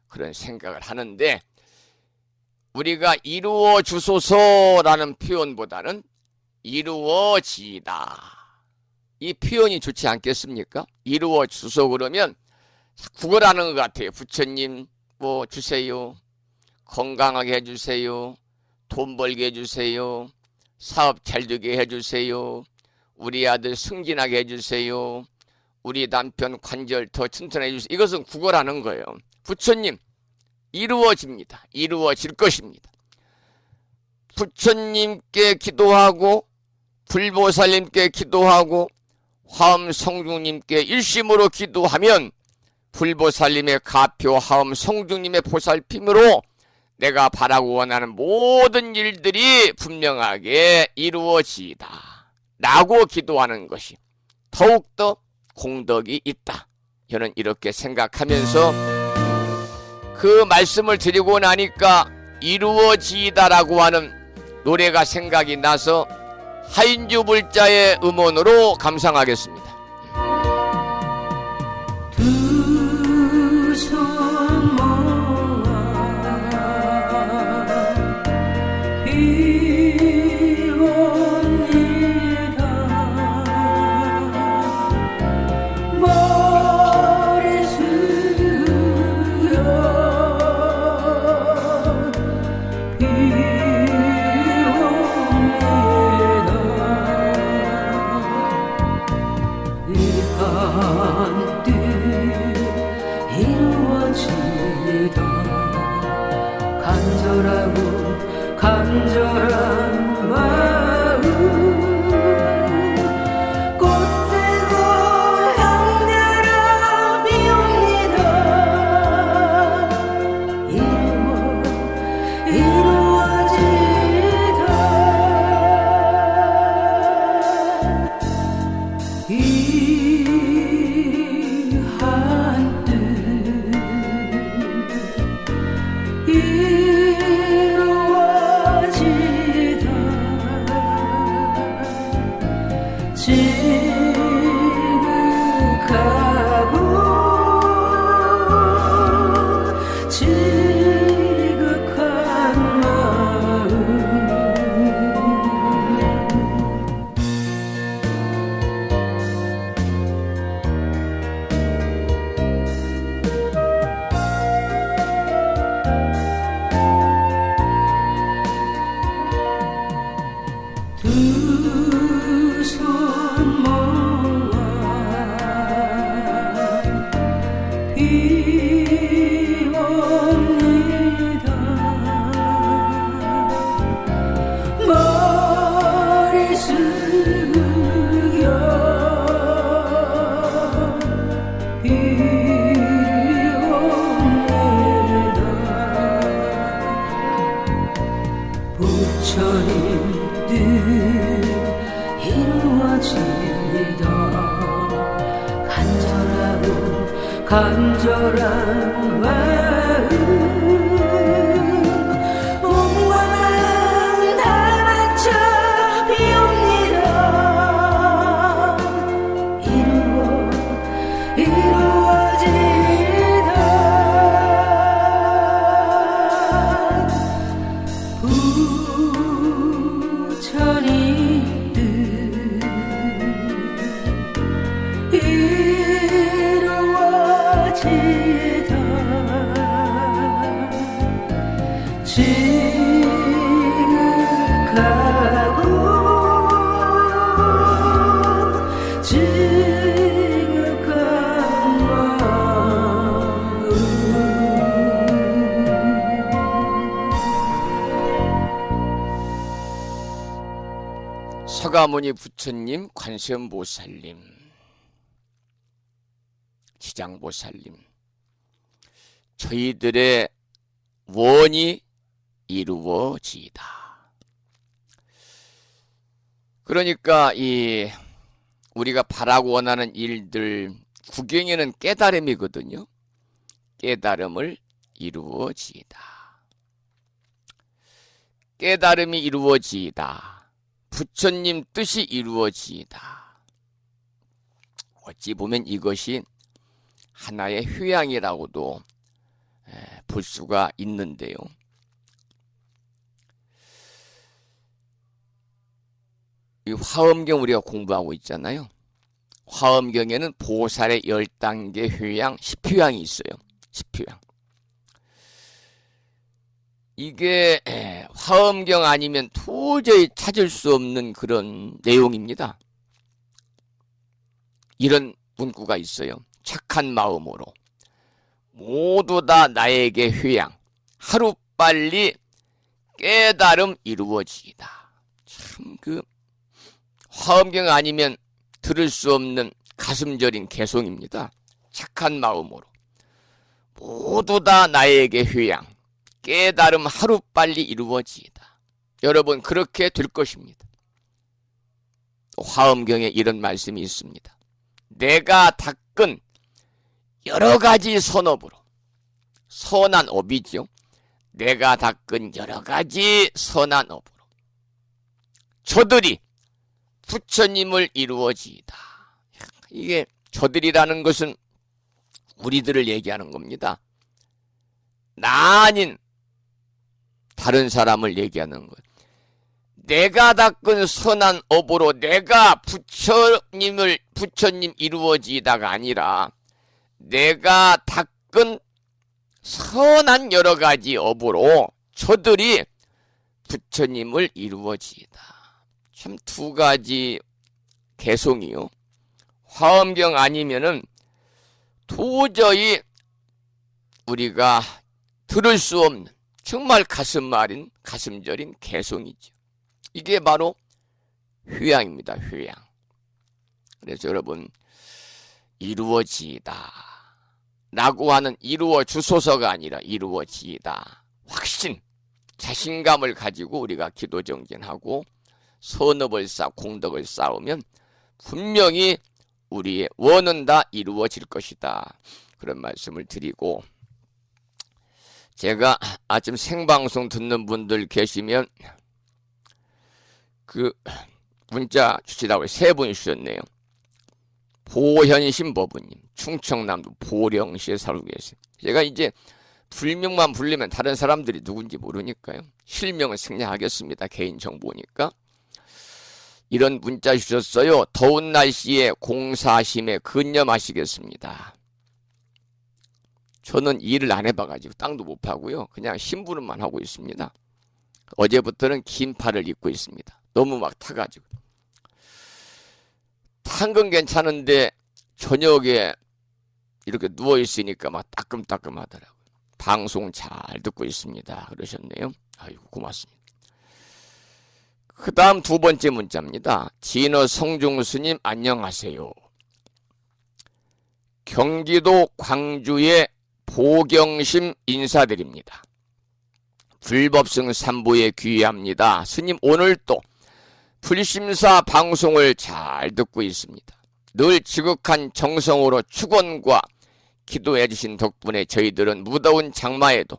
그런 생각을 하는데 우리가 이루어 주소서라는 표현보다는 이루어지다. 이 표현이 좋지 않겠습니까? 이루어 주소 그러면 구걸하는 것 같아요. 부처님 뭐 주세요. 건강하게 해주세요. 돈 벌게 해주세요. 사업 잘 되게 해주세요. 우리 아들 승진하게 해주세요. 우리 남편 관절 더 튼튼해 주세요. 이것은 구걸하는 거예요. 부처님 이루어집니다. 이루어질 것입니다. 부처님께 기도하고 불보살님께 기도하고 화엄성중님께 일심으로 기도하면 불보살님의 가표 화엄성중님의 보살핌으로 내가 바라고 원하는 모든 일들이 분명하게 이루어지이다 라고 기도하는 것이 더욱더 공덕이 있다. 저는 이렇게 생각하면서 그 말씀을 드리고 나니까 이루어지이다라고 하는 노래가 생각이 나서 하인주 불자의 음원으로 감상하겠습니다. 두 손 모아 비옵니다. 머리 숙여 비옵니다. 이 한뜻 이루어지다. 간절하고 간절한 마음 꽃대고 향내라 비옵니다. 이루어지다. 이 한뜻 이루어지다. 지극한 마음 두 손 모아 비옵니다. 머리 숙여 비옵니다. 이루어지다 간절하고 간절한 마음 몸과 마음 다 바쳐 비옵니다 이루어지다 부처님 뜻 이루어지다 지극한 마음 서가모니 부처님, 관세음보살님, 지장보살님, 저희들의 원이 이루어지이다. 그러니까 이 우리가 바라고 원하는 일들 구경에는 깨달음이거든요. 깨달음을 이루어지이다. 깨달음이 이루어지이다. 부처님 뜻이 이루어지이다. 어찌 보면 이것이 하나의 휴양이라고도 볼 수가 있는데요. 이 화엄경 우리가 공부하고 있잖아요. 화엄경에는 보살의 10단계 휴양, 10휴양이 있어요. 10휴양. 이게 화엄경 아니면 도저히 찾을 수 없는 그런 내용입니다. 이런 문구가 있어요. 착한 마음으로 모두 다 나에게 휴양, 하루빨리 깨달음 이루어지이다. 참 그 화엄경 아니면 들을 수 없는 가슴 저린 개송입니다. 착한 마음으로 모두 다 나에게 휴양, 깨달음 하루빨리 이루어지이다. 여러분 그렇게 될 것입니다. 화엄경에 이런 말씀이 있습니다. 내가 닦은 여러 가지 선업으로, 선한 업이죠. 내가 닦은 여러 가지 선한 업으로 저들이 부처님을 이루어지이다. 이게 저들이라는 것은 우리들을 얘기하는 겁니다. 나 아닌 다른 사람을 얘기하는 것. 내가 닦은 선한 업으로 내가 부처님 이루어지다가 아니라 내가 닦은 선한 여러 가지 업으로 저들이 부처님을 이루어지이다. 참 두 가지 개송이요. 화엄경 아니면은 도저히 우리가 들을 수 없는 정말 가슴 저린 개송이죠. 이게 바로 휴양입니다. 휴양. 그래서 여러분 이루어지이다 라고 하는 이루어 주소서가 아니라 이루어지이다. 확신, 자신감을 가지고 우리가 기도 정진하고 선업을 공덕을 쌓으면 분명히 우리의 원은 다 이루어질 것이다. 그런 말씀을 드리고, 제가 아침 생방송 듣는 분들 계시면 그 문자 주시라고 3분이 주셨네요. 보현신 법부님, 충청남도 보령시에 살고 계세요. 제가 이제 불명만 불리면 다른 사람들이 누군지 모르니까요. 실명을 생략하겠습니다. 개인정보니까. 이런 문자 주셨어요. 더운 날씨에 공사심에 근념하시겠습니다. 저는 일을 안 해봐가지고 땅도 못 파고요. 그냥 심부름만 하고 있습니다. 어제부터는 긴 팔을 입고 있습니다. 너무 막 타가지고. 탄 건 괜찮은데 저녁에 이렇게 누워있으니까 막 따끔따끔 하더라고요. 방송 잘 듣고 있습니다. 그러셨네요. 아이고 고맙습니다. 그 다음 2번째 문자입니다. 진어 성중 스님 안녕하세요. 경기도 광주의 보경심 인사드립니다. 불법승 3부에 귀의합니다. 스님 오늘 또 불심사 방송을 잘 듣고 있습니다. 늘 지극한 정성으로 축원과 기도해 주신 덕분에 저희들은 무더운 장마에도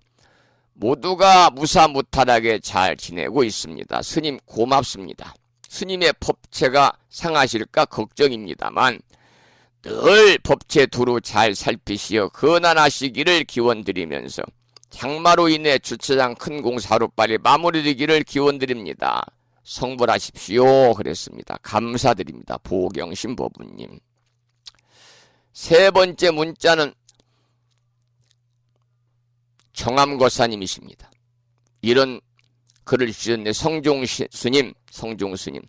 모두가 무사무탈하게 잘 지내고 있습니다. 스님 고맙습니다. 스님의 법체가 상하실까 걱정입니다만 늘 법체 두루 잘 살피시어 건안하시기를 기원드리면서 장마로 인해 주차장 큰 공사 하루빨리 마무리되기를 기원드립니다. 성불하십시오. 그랬습니다. 감사드립니다. 보경신 법부님. 세 번째 문자는 정암거사님이십니다. 이런 글을 주셨네. 성종스님.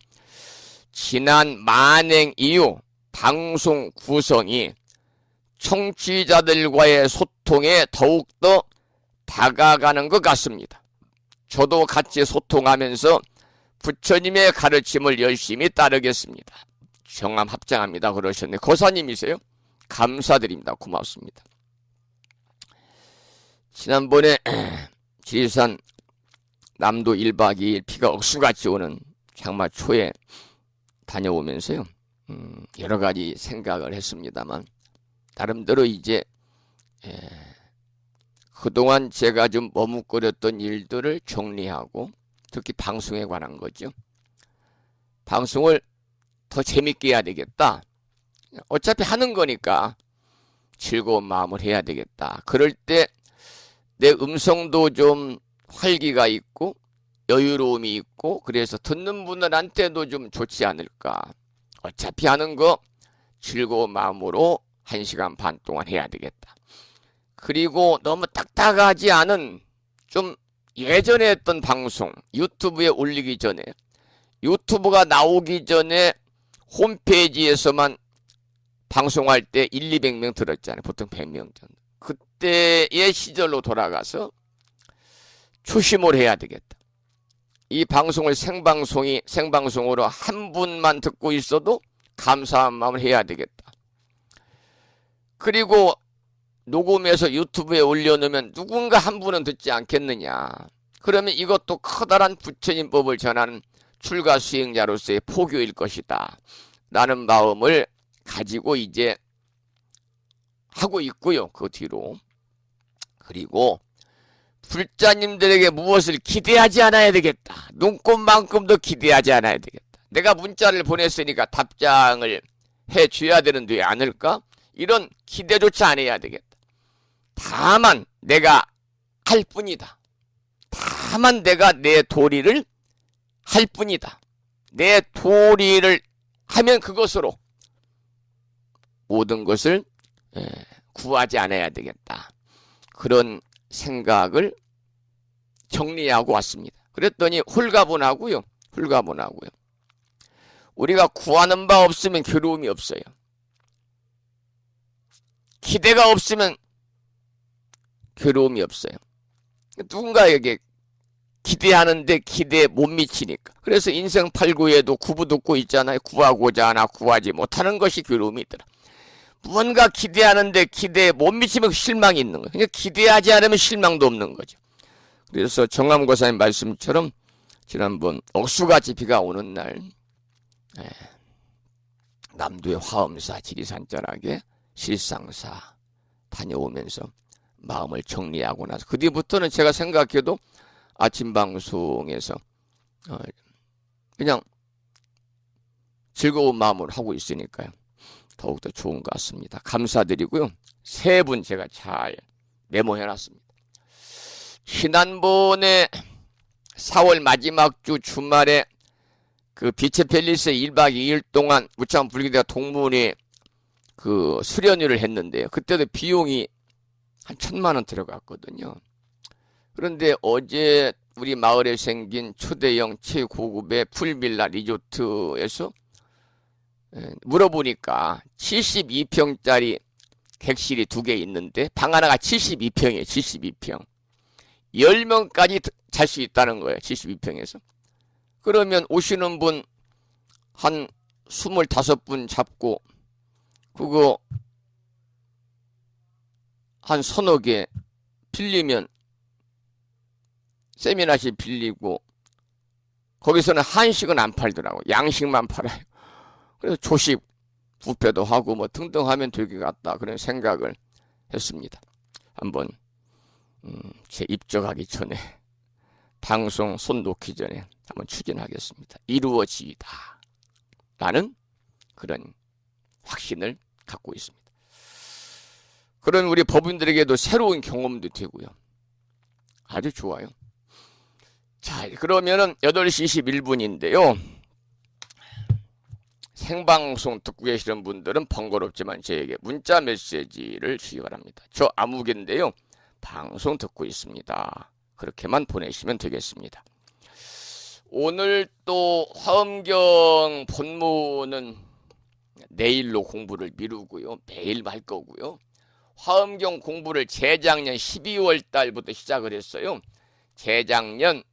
지난 만행 이후 방송 구성이 청취자들과의 소통에 더욱더 다가가는 것 같습니다. 저도 같이 소통하면서 부처님의 가르침을 열심히 따르겠습니다. 정암 합장합니다. 그러셨네. 거사님이세요? 감사드립니다. 고맙습니다. 지난번에 지리산 남도 1박 2일 비가 억수같이 오는 장마 초에 다녀오면서요. 여러 가지 생각을 했습니다만 나름대로 이제 그동안 제가 좀 머뭇거렸던 일들을 정리하고 특히 방송에 관한 거죠. 방송을 더 재밌게 해야 되겠다. 어차피 하는 거니까 즐거운 마음을 해야 되겠다. 그럴 때 내 음성도 좀 활기가 있고 여유로움이 있고 그래서 듣는 분들한테도 좀 좋지 않을까. 어차피 하는 거 즐거운 마음으로 1시간 반 동안 해야 되겠다. 그리고 너무 딱딱하지 않은 좀 예전에 했던 방송 유튜브에 올리기 전에 유튜브가 나오기 전에 홈페이지에서만 방송할 때 200명 들었잖아요. 보통 100명 정도. 그때의 시절로 돌아가서 초심을 해야 되겠다. 이 방송을 생방송으로 한 분만 듣고 있어도 감사한 마음을 해야 되겠다. 그리고 녹음해서 유튜브에 올려놓으면 누군가 한 분은 듣지 않겠느냐. 그러면 이것도 커다란 부처님법을 전하는 출가 수행자로서의 포교일 것이다. 라는 마음을 가지고 이제 하고 있고요. 그 뒤로. 그리고 불자님들에게 무엇을 기대하지 않아야 되겠다. 눈꽃만큼도 기대하지 않아야 되겠다. 내가 문자를 보냈으니까 답장을 해줘야 되는데 않을까? 이런 기대조차 안 해야 되겠다. 다만 내가 할 뿐이다. 다만 내가 내 도리를 할 뿐이다. 내 도리를 하면 그것으로 모든 것을 구하지 않아야 되겠다. 그런 생각을 정리하고 왔습니다. 그랬더니 홀가분하고요. 우리가 구하는 바 없으면 괴로움이 없어요. 기대가 없으면 괴로움이 없어요. 누군가에게 기대하는데 기대에 못 미치니까. 그래서 인생 8구에도 구부듣고 있잖아요. 구하고자 하나 구하지 못하는 것이 괴로움이 있더라. 무언가 기대하는데 기대에 못 미치면 실망이 있는 거예요. 그러니까 기대하지 않으면 실망도 없는 거죠. 그래서 정암고사님 말씀처럼 지난번 억수같이 비가 오는 날 남도의 화엄사 지리산자락에 실상사 다녀오면서 마음을 정리하고 나서 그 뒤부터는 제가 생각해도 아침 방송에서 그냥 즐거운 마음으로 하고 있으니까요. 더욱더 좋은 것 같습니다. 감사드리고요. 세 분 제가 잘 메모해놨습니다. 지난번에 4월 마지막 주 주말에 그 비체펠리스에 1박 2일 동안 우창 불기대가 동문회 그 수련회를 했는데요. 그때도 비용이 한 1,000만 원 들어갔거든요. 그런데 어제 우리 마을에 생긴 초대형 최고급의 풀빌라 리조트에서 물어보니까 72평짜리 객실이 2개 있는데 방 하나가 72평이에요. 72평. 10명까지 잘 수 있다는 거예요. 72평에서. 그러면 오시는 분 한 25분 잡고 그거 한 서너 개 빌리면 세미나실 빌리고 거기서는 한식은 안 팔더라고. 양식만 팔아요. 그래서 조식 뷔페도 하고 뭐 등등 하면 될 것 같다 그런 생각을 했습니다. 한번 제 입적하기 전에 방송 손 놓기 전에 한번 추진하겠습니다. 이루어지이다 라는 그런 확신을 갖고 있습니다. 그런 우리 법인들에게도 새로운 경험도 되고요. 아주 좋아요. 자, 그러면은 8시 21분인데요. 생방송 듣고 계시는 분들은 번거롭지만 저에게 문자 메시지를 주기 바랍니다. 저 아무개인데요. 방송 듣고 있습니다. 그렇게만 보내시면 되겠습니다. 오늘 또 화엄경 본문은 내일로 공부를 미루고요. 매일 할 거고요. 화엄경 공부를 재작년 12월 달부터 시작을 했어요. 재작년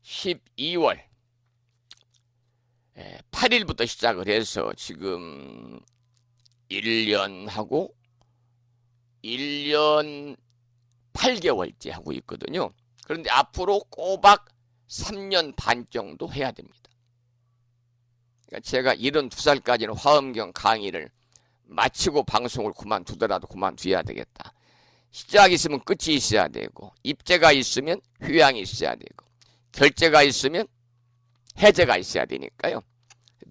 12월 8일부터 시작을 해서 지금 1년 8개월째 하고 있거든요. 그런데 앞으로 꼬박 3년 반 정도 해야 됩니다. 그러니까 제가 72살까지는 화엄경 강의를 마치고 방송을 그만두더라도 그만둬야 되겠다. 시작이 있으면 끝이 있어야 되고, 입제가 있으면 휴양이 있어야 되고, 결제가 있으면 해제가 있어야 되니까요.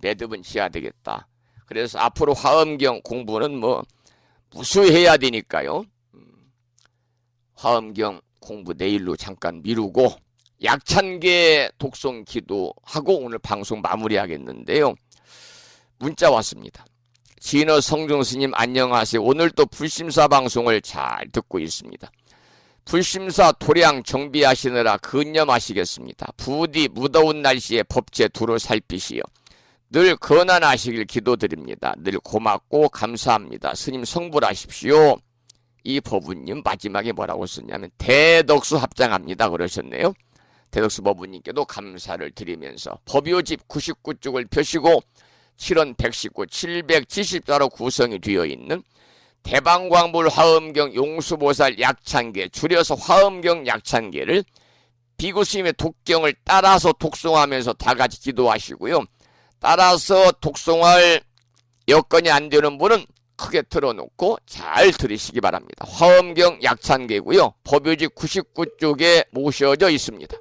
매듭은 지어야 되겠다. 그래서 앞으로 화엄경 공부는 뭐 무수해야 되니까요. 화엄경 공부 내일로 잠깐 미루고 약찬계 독송 기도하고 오늘 방송 마무리하겠는데요. 문자 왔습니다. 진어 성중 스님 안녕하세요. 오늘 또 불심사 방송을 잘 듣고 있습니다. 불심사 도량 정비하시느라 근념하시겠습니다. 부디 무더운 날씨에 법제 두루 살피시어 늘 건안하시길 기도드립니다. 늘 고맙고 감사합니다. 스님 성불하십시오. 이 법우님 마지막에 뭐라고 썼냐면 대덕수 합장합니다 그러셨네요. 대덕수 법우님께도 감사를 드리면서 법요집 99쪽을 펴시고 7원 119, 770자로 구성이 되어 있는 대방광불 화엄경 용수보살 약찬계, 줄여서 화엄경 약찬계를 비구스님의 독경을 따라서 독송하면서 다 같이 기도하시고요. 따라서 독송할 여건이 안 되는 분은 크게 틀어놓고 잘 들으시기 바랍니다. 화엄경 약찬계고요. 법요집 99쪽에 모셔져 있습니다.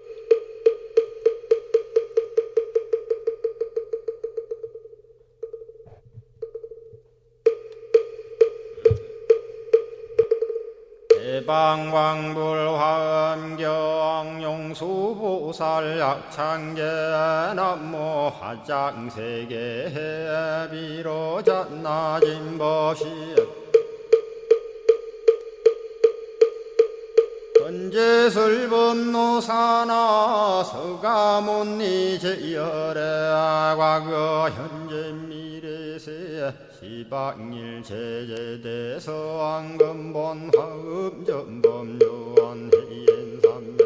대방광불 화엄경 용수보살 약찬계 남모 화장세계 비로잣나진 법시 건재설법노사나 서가문니 제열의 과거 현재 미래세 시방일 제제대서 안금본 화음전범요원 해인삼매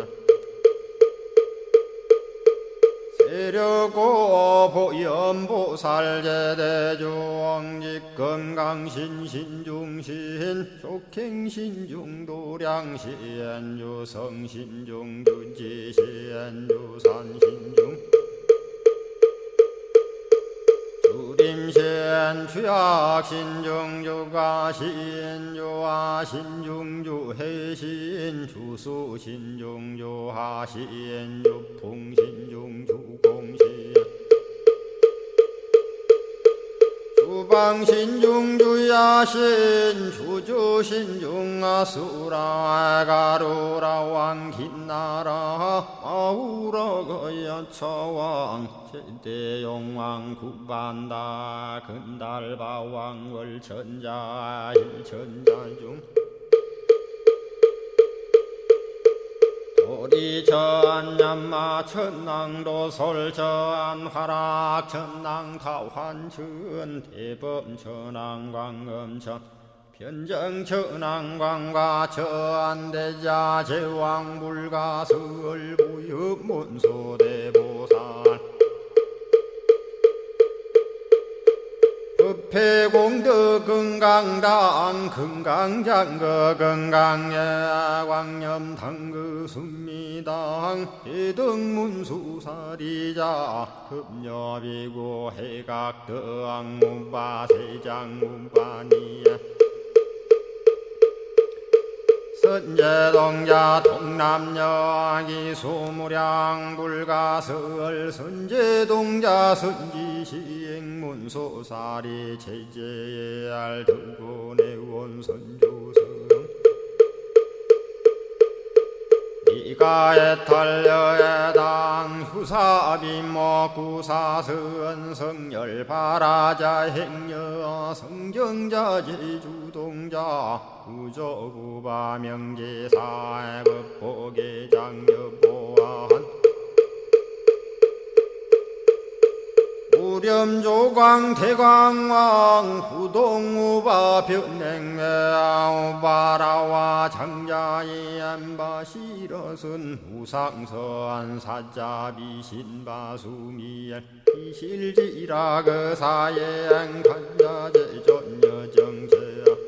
세력고 보연보살제대주왕직 건강신신중신 족행신중도량시엔주성신중주지시엔주산신중 주림신 주약신중주가신주하신중주해신 주수신중주하신주풍신중주공신 주방신중주야신 주주신중아수라 가루라왕 긴나라 마우라거야차왕 제대용왕 구반다 근달바왕 월천자 일천자중 도리전 얀마 천낭도 솔전 화락 천낭 타환천 대범 천왕 광음천 변정 천왕 광과 천대자 제왕 불가설 부유 문소대보살 급해공덕 건강당 건강장거 건강예 광염당그 순미당 해등문수사리자 급여비고 해각덕 문바 세장 문바니야 선제동자 동남여 기수무량 불가설 선제동자 선지시행문소사리 제제알 등군의원 선조성 이가에 탈려에당 휴사비모 구사선 성열 바라자 행여 성정자 제주동자 구조구바 명제사의 법보계 장여보아한 우렴조광 대광왕 부동우바 변냉매아 우바라와 장자이 안바시러슨 우상서안 사자비신바수미엔 이실지라 그 사예행 간자제전여정제야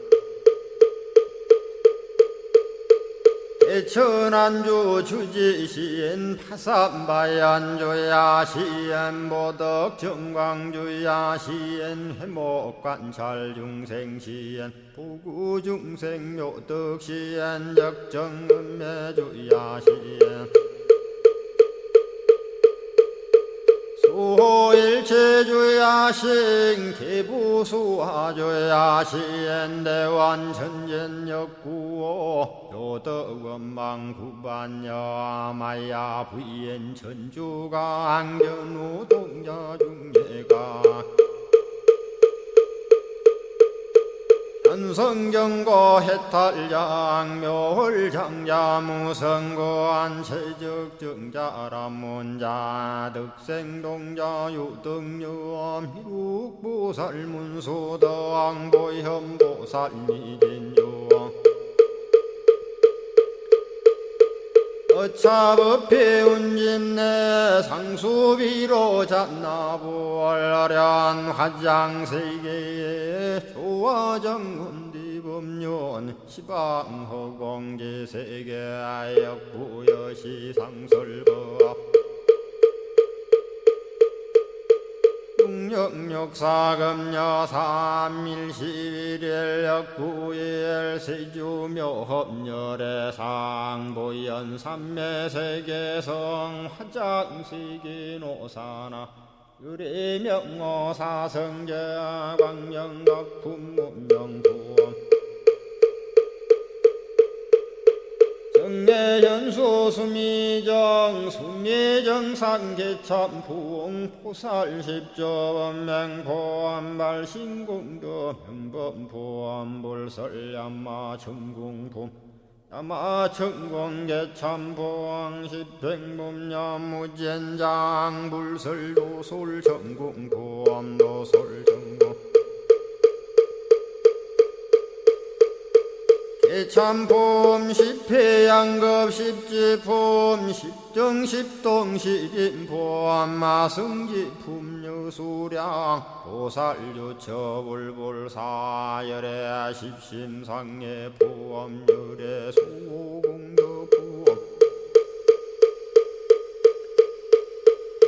대천안주 주지시인 파산바얀주야 시엔 보덕 정광주야 시엔 해목관찰 중생 시엔 보구 중생 묘덕 시엔 적정음매주야 시엔 수호일체주야 신 개부수하주야 시엔 대완천전역구호 요덕원망구반여 마야 부인 천주가 ang전우 동자 중예가 현성경고 해탈장 묘홀장자 무성고한 체적정자람문자 득생동자 유등유엄 희룩보살문수덕보현보살미진유엄 어차법해 운집내 상수비로 잣나부얼련 화장세계에 조화정훈디법륜 시방허공제세계아역부여시 상설법 육력사금여 삼일시일역구일 세주묘협열의 상보연 삼매세계성 화장시기노사나 의례명어사성제 광명각품문명부엄 정례현수 수미정 수미정상계참풍 포살십조범맹포암발 신공도 명범포암불설야마 천궁품 야마천공계참포항 십행범야무젠장 불설도솔 천궁포암도솔 참폼 십회양급 십지폼 십정십동 십인폼 마승지품 유수량 보살유처불불사열의 십심상의 포함열의 수공덕부엄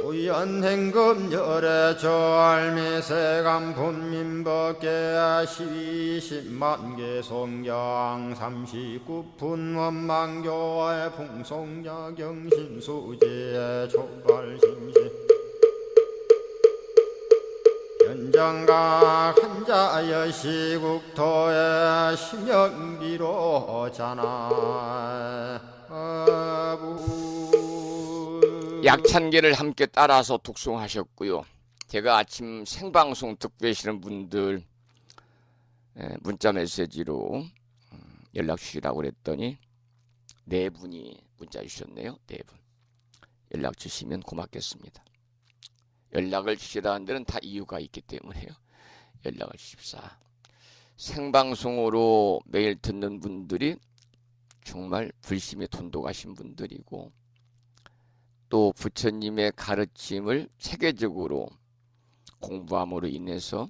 우연행급열의 저알미세간품민법계 시십만개 송경 39분 원망교의 풍송야경신수제 초발신시 현정각 한자여 시국토의 심영비로 자나 약찬계를 함께 따라서 독송하셨고요. 제가 아침 생방송 듣고 계시는 분들 문자 메시지로 연락 주시라고 그랬더니 4분이 문자 주셨네요. 4분. 연락 주시면 고맙겠습니다. 연락을 주시라는 데는 다 이유가 있기 때문에요. 연락을 주십사. 생방송으로 매일 듣는 분들이 정말 불심에 돈독하신 분들이고 또 부처님의 가르침을 체계적으로 공부함으로 인해서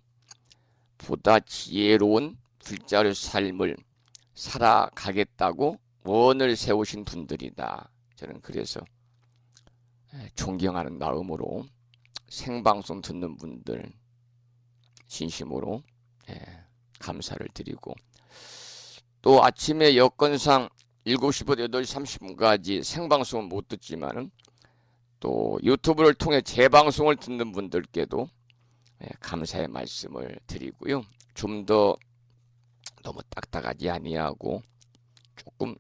보다 지혜로운 불자의 삶을 살아가겠다고 원을 세우신 분들이다. 저는 그래서 존경하는 마음으로 생방송 듣는 분들 진심으로 감사를 드리고, 또 아침에 여건상 7시부터 8시 30분까지 생방송은 못 듣지만은 또 유튜브를 통해 재방송을 듣는 분들께도 감사의 말씀을 드리고요. 좀 더 너무 딱딱하지 아니하고 조금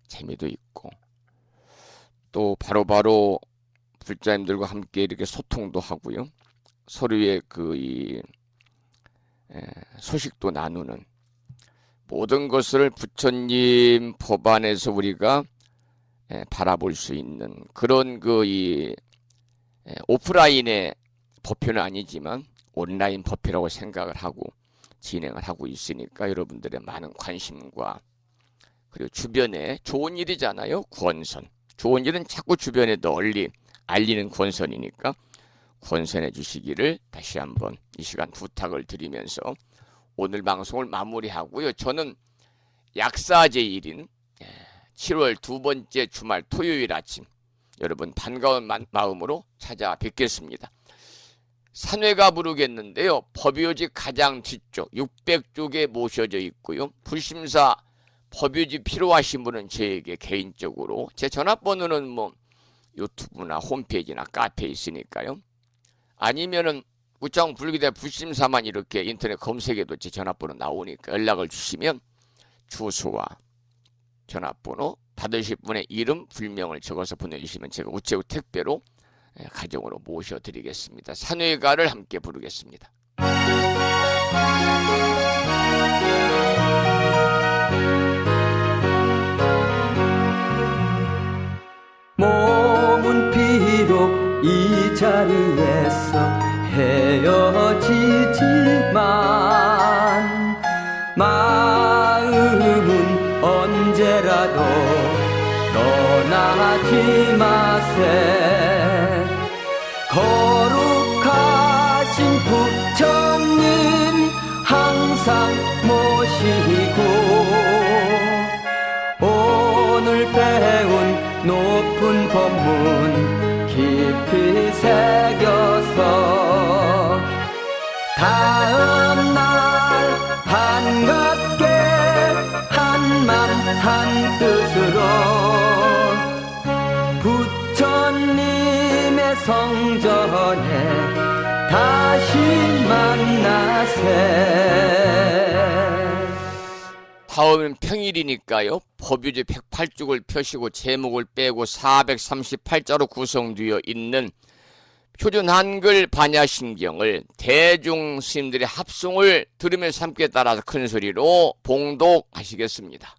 재미도 있고, 또 바로바로 불자님들과 함께 이렇게 소통도 하고요. 서로의 소식도 나누는, 모든 것을 부처님 법안에서 우리가 바라볼 수 있는 그런 오프라인의 법회는 아니지만 온라인 법회라고 생각을 하고 진행을 하고 있으니까 여러분들의 많은 관심과, 그리고 주변에 좋은 일이잖아요. 구원선. 좋은 일은 자꾸 주변에 널리 알리는 구원선이니까 구원선해 주시기를 다시 한번 이 시간 부탁을 드리면서 오늘 방송을 마무리하고요. 저는 약사제일인 7월 두 번째 주말 토요일 아침 여러분 반가운 마음으로 찾아뵙겠습니다. 산회가 부르겠는데요. 법요지 가장 뒤쪽 600쪽에 모셔져 있고요. 불심사 법요지 필요하신 분은 저에게 개인적으로, 제 전화번호는 뭐 유튜브나 홈페이지나 카페에 있으니까요. 아니면은 우창 불기대 불심사만 이렇게 인터넷 검색해도 제 전화번호 나오니까 연락을 주시면 주소와 전화번호, 받으실 분의 이름, 불명을 적어서 보내주시면 제가 우체국 택배로 가정으로 모셔드리겠습니다. 산회가를 함께 부르겠습니다. 몸은 비록 이 자리에서 헤어지지만 마음은 언제라도 떠나지 마세. 거룩하신 부처님 항상 모시고 오늘 배운 높은 법문 깊이 새겨서 다음날 반갑게 한맘 한뜻으로 부처님의 성전에 다시 만나세. 다음은 평일이니까요. 법유지 108쪽을 펴시고 제목을 빼고 438자로 구성되어 있는 표준 한글 반야심경을 대중 스님들의 합송을 들으면서 함께 따라서 큰 소리로 봉독하시겠습니다.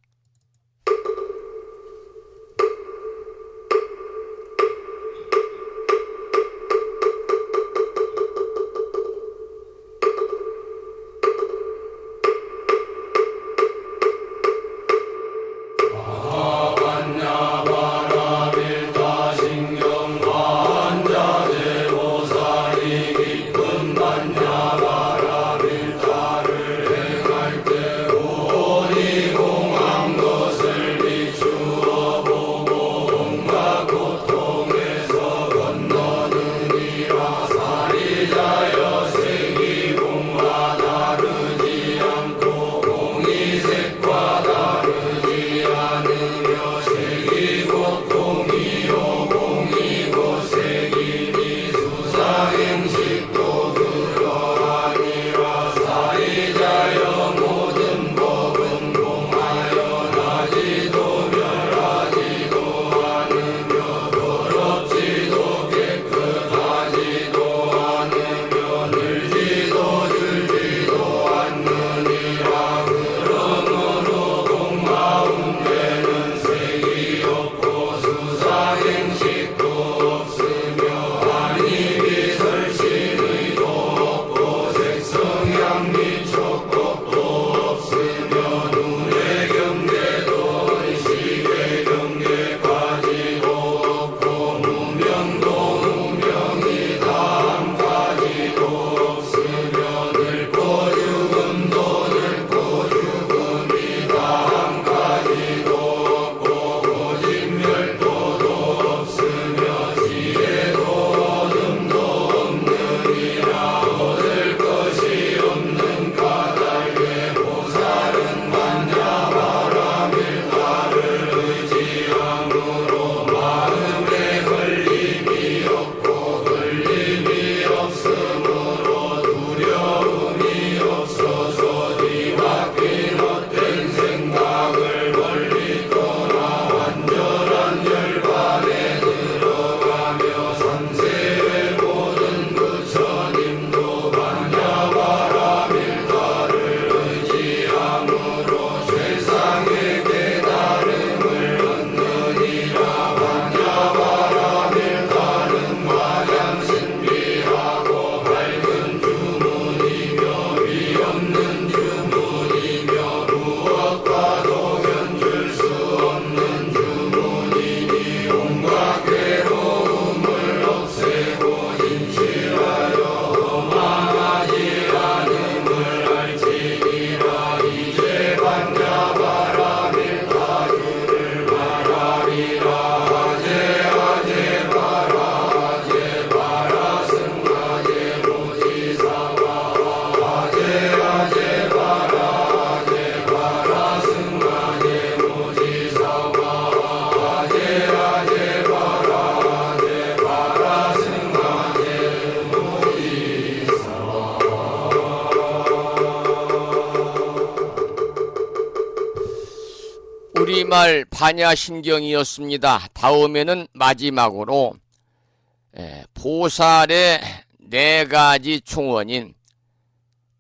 수사행식도 없으며 아니 비설신 주말 반야심경이었습니다. 다음에는 마지막으로 보살의 4가지 총원인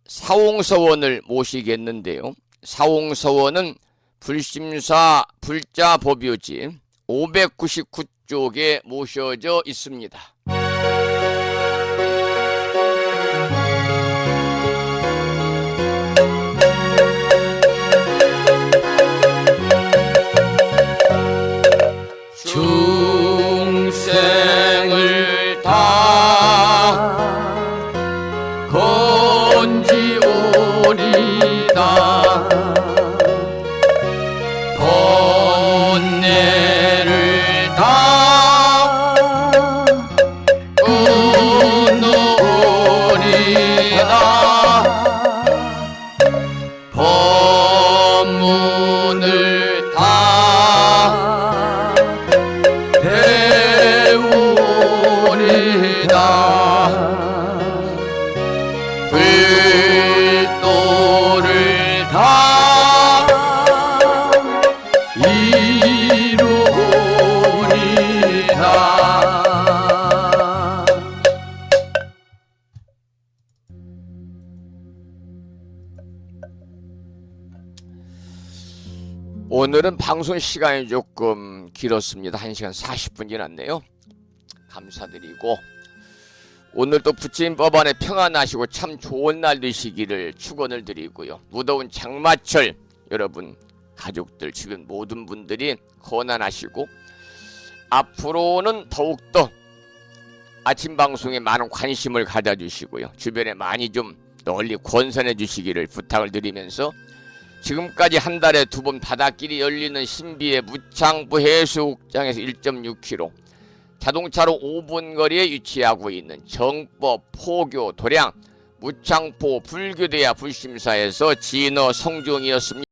사홍서원을 모시겠는데요. 사홍서원은 불심사 불자법요지 599쪽에 모셔져 있습니다. 중생을 다 건지오리다 번뇌를 다 끊으리다 법문을 다 배우리다 불도를 다 이루리다. 오늘은 방송 시간이 조금 길었습니다. 1시간 40분 지났네요. 감사드리고 오늘 또 부처님 법안에 평안하시고 참 좋은 날 되시기를 축원을 드리고요. 무더운 장마철 여러분 가족들 주변 모든 분들이 건안하시고 앞으로는 더욱더 아침 방송에 많은 관심을 가져주시고요. 주변에 많이 좀 널리 권선해 주시기를 부탁을 드리면서 지금까지 한 달에 2번 바닷길이 열리는 신비의 무창포 해수욕장에서 1.6km 자동차로 5분 거리에 위치하고 있는 정법, 포교, 도량, 무창포 불교대야 불심사에서 진어 성종이었습니다.